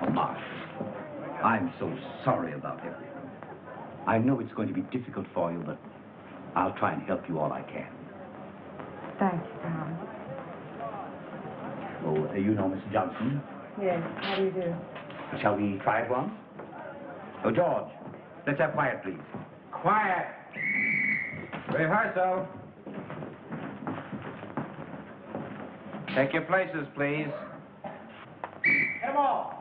Oh, Marsh, I'm so sorry about everything. I know it's going to be difficult for you, but I'll try and help you all I can. Thank you, Tom. Oh, you know Miss Johnson? Yes, how do you do? Shall we try it once? Oh, George, let's have quiet, please. Quiet. Rehearsal. Take your places, please. Come on.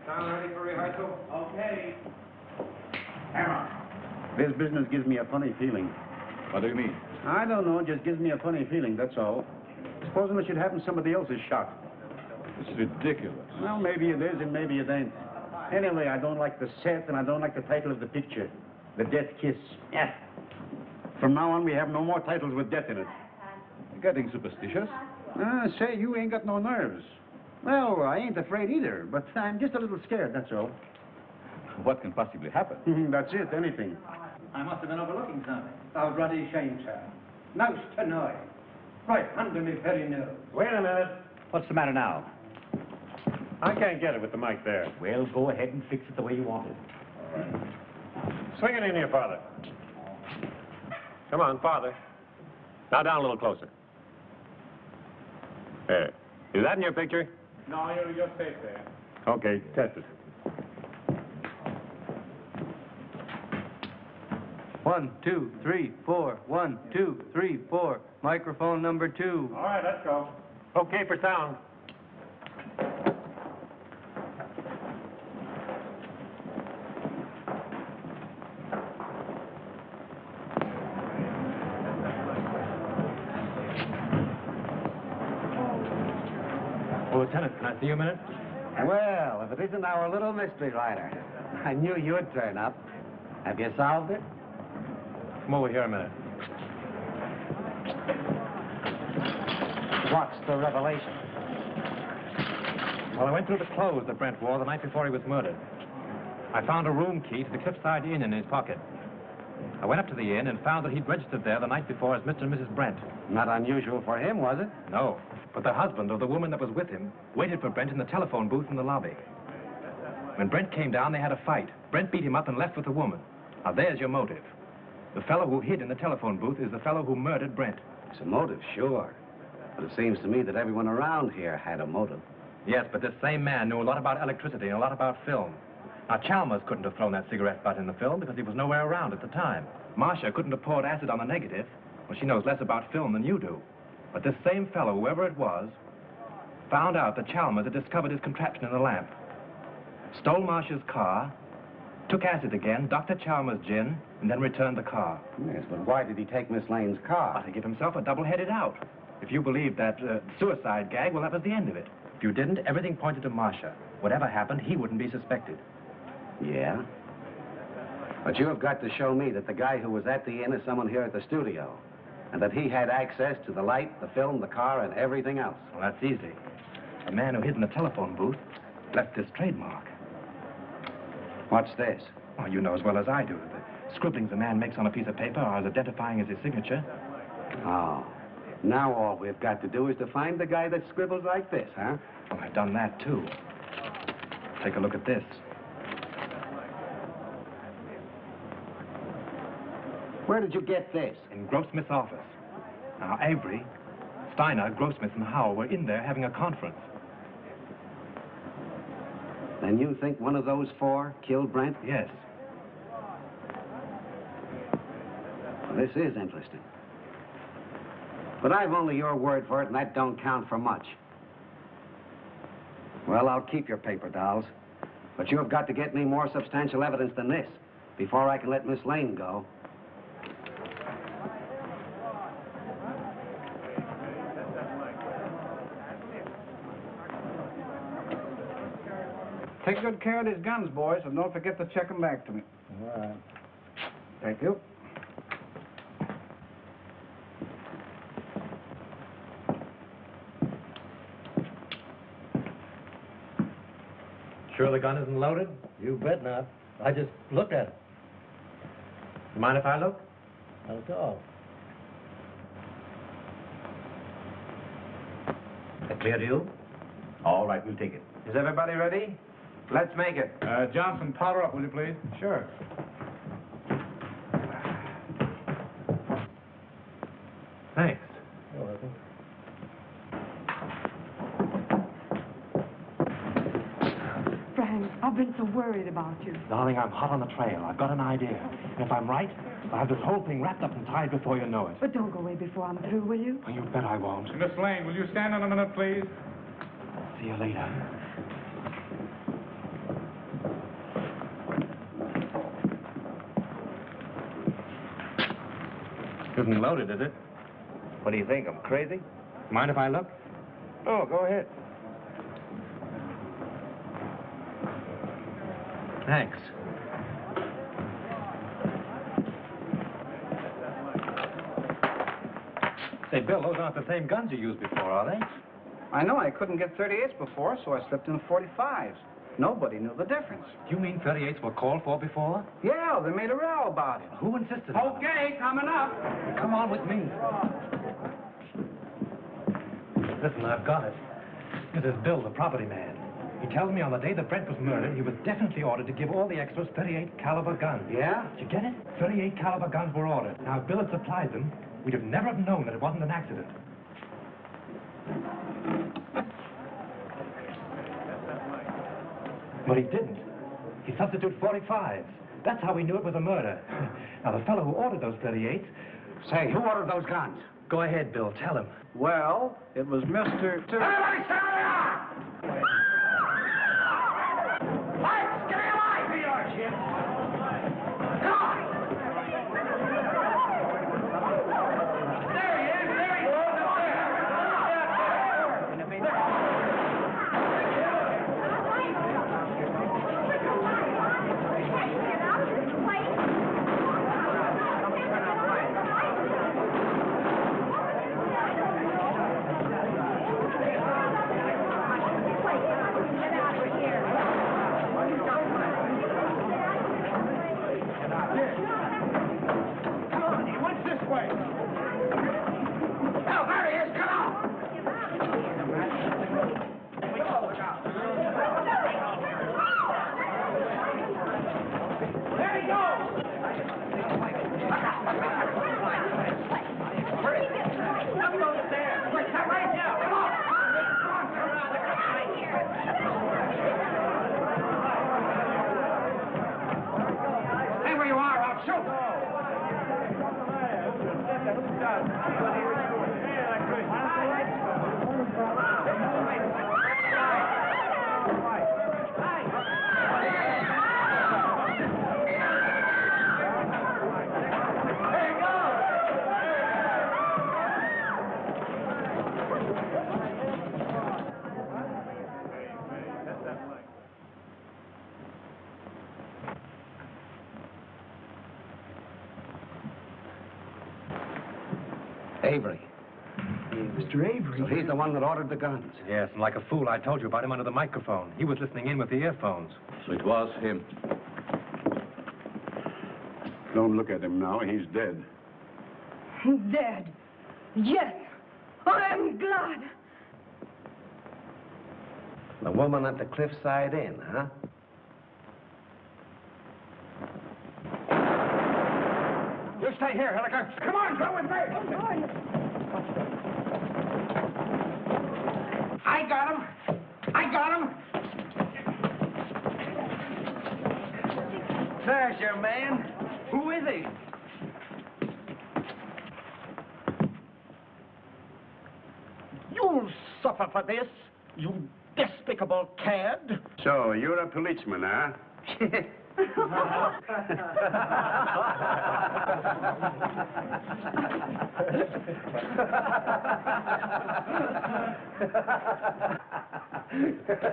Sound ready for rehearsal? Okay. Hammer. This business gives me a funny feeling. What do you mean? I don't know, it just gives me a funny feeling, that's all. Supposing it should happen somebody else's shot. It's ridiculous. Well, maybe it is and maybe it ain't. Anyway, I don't like the set and I don't like the title of the picture. The Death Kiss. Yes. From now on, we have no more titles with death in it. You're getting superstitious. Say, you ain't got no nerves. Well, I ain't afraid either, but I'm just a little scared, that's all. What can possibly happen? That's it, anything. I must have been overlooking something. Oh, bloody shame, sir. Most annoying. Right under me very nose. Wait a minute. What's the matter now? I can't get it with the mic there. Well, go ahead and fix it the way you want it. Swing it in here, Father. Come on, farther. Now down a little closer. There. Is that in your picture? No, you're safe there. Okay, test it. 1, 2, 3, 4. 1, 2, 3, 4. Microphone number 2. All right, let's go. Okay for sound. Oh, Lieutenant, can I see you a minute? Well, if it isn't our little mystery writer. I knew you'd turn up. Have you solved it? Come over here a minute. What's the revelation? Well, I went through the clothes that Brent wore the night before he was murdered. I found a room key to the Cliffside Inn in his pocket. I went up to the inn and found that he'd registered there the night before as Mr. and Mrs. Brent. Not unusual for him, was it? No, but the husband of the woman that was with him waited for Brent in the telephone booth in the lobby. When Brent came down, they had a fight. Brent beat him up and left with the woman. Now, there's your motive. The fellow who hid in the telephone booth is the fellow who murdered Brent. It's a motive, sure. But it seems to me that everyone around here had a motive. Yes, but this same man knew a lot about electricity and a lot about film. Now, Chalmers couldn't have thrown that cigarette butt in the film because he was nowhere around at the time. Marcia couldn't have poured acid on the negative. Well, she knows less about film than you do. But this same fellow, whoever it was, found out that Chalmers had discovered his contraption in the lamp, stole Marcia's car, took acid again, Dr. Chalmers' gin, and then returned the car. Yes, but why did he take Miss Lane's car? To give himself a double-headed out. If you believed that suicide gag, well, that was the end of it. If you didn't, everything pointed to Marcia. Whatever happened, he wouldn't be suspected. Yeah? But you have got to show me that the guy who was at the inn is someone here at the studio, and that he had access to the light, the film, the car, and everything else. Well, that's easy. The man who hid in the telephone booth left this trademark. What's this? Oh, you know as well as I do. The scribblings a man makes on a piece of paper are as identifying as his signature. Oh. Now all we've got to do is to find the guy that scribbles like this, huh? Well, I've done that, too. Take a look at this. Where did you get this? In Grossmith's office. Now, Avery, Steiner, Grossmith, and Howell were in there having a conference. Then you think one of those four killed Brent? Yes. This is interesting. But I've only your word for it, and that don't count for much. Well, I'll keep your paper dolls. But you have got to get me more substantial evidence than this before I can let Miss Lane go. Take good care of these guns, boys, and don't forget to check them back to me. All right. Thank you. Sure the gun isn't loaded? You bet not. I just looked at it. You mind if I look? Not at all. That clear to you? All right, we'll take it. Is everybody ready? Let's make it. Johnson, powder up, will you please? Sure. Thanks. You're welcome. Frank, I've been so worried about you. Darling, I'm hot on the trail. I've got an idea. And if I'm right, I'll have this whole thing wrapped up and tied before you know it. But don't go away before I'm through, will you? Oh, you bet I won't. Miss Lane, will you stand on a minute, please? See you later. Isn't loaded, is it? What do you think? I'm crazy? Mind if I look? Oh, go ahead. Thanks. Say, Bill, those aren't the same guns you used before, are they? I know I couldn't get 38s before, so I slipped in 45s. Nobody knew the difference. Do you mean 38s were called for before? Yeah, they made a row about it. Who insisted on it? Okay, coming up. Come on with me. Listen, I've got it. This is Bill, the property man. He tells me on the day that Brent was murdered, he was definitely ordered to give all the extras 38 caliber guns. Yeah? Did you get it? 38 caliber guns were ordered. Now, if Bill had supplied them, we'd have never have known that it wasn't an accident. But he didn't. He substituted 45s. That's how we knew it was a murder. Now, the fellow who ordered those 38s... Say, who ordered those guns? Go ahead, Bill. Tell him. Well, it was Mr. Everybody stand where they are! Lights, give me a light, for your ship! Come on! There he is! There he goes! Up there! In the basement. Avery. Mr. Avery? So he's the one that ordered the guns. Yes, and like a fool, I told you about him under the microphone. He was listening in with the earphones. So it was him. Don't look at him now. He's dead. Dead. Yes. I'm glad. The woman at the Cliffside Inn, huh? You stay here, Hilliker. Come on, go with me. I got him. I got him. There's your man. Who is he? You'll suffer for this, you despicable cad. So, you're a policeman, huh?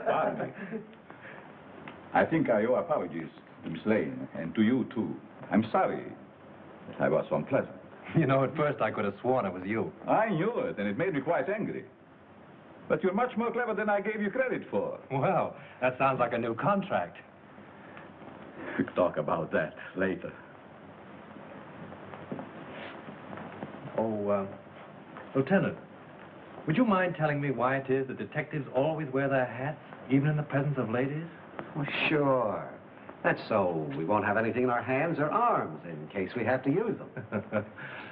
Pardon me. I think I owe apologies to Miss Lane, and to you, too. I'm sorry that I was so unpleasant. You know, at first I could have sworn it was you. I knew it, and it made me quite angry. But you're much more clever than I gave you credit for. Well, that sounds like a new contract. We'll talk about that later. Oh, Lieutenant, would you mind telling me why it is that detectives always wear their hats, even in the presence of ladies? Well, sure. That's so we won't have anything in our hands or arms in case we have to use them.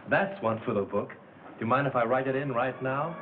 That's one for the book. Do you mind if I write it in right now?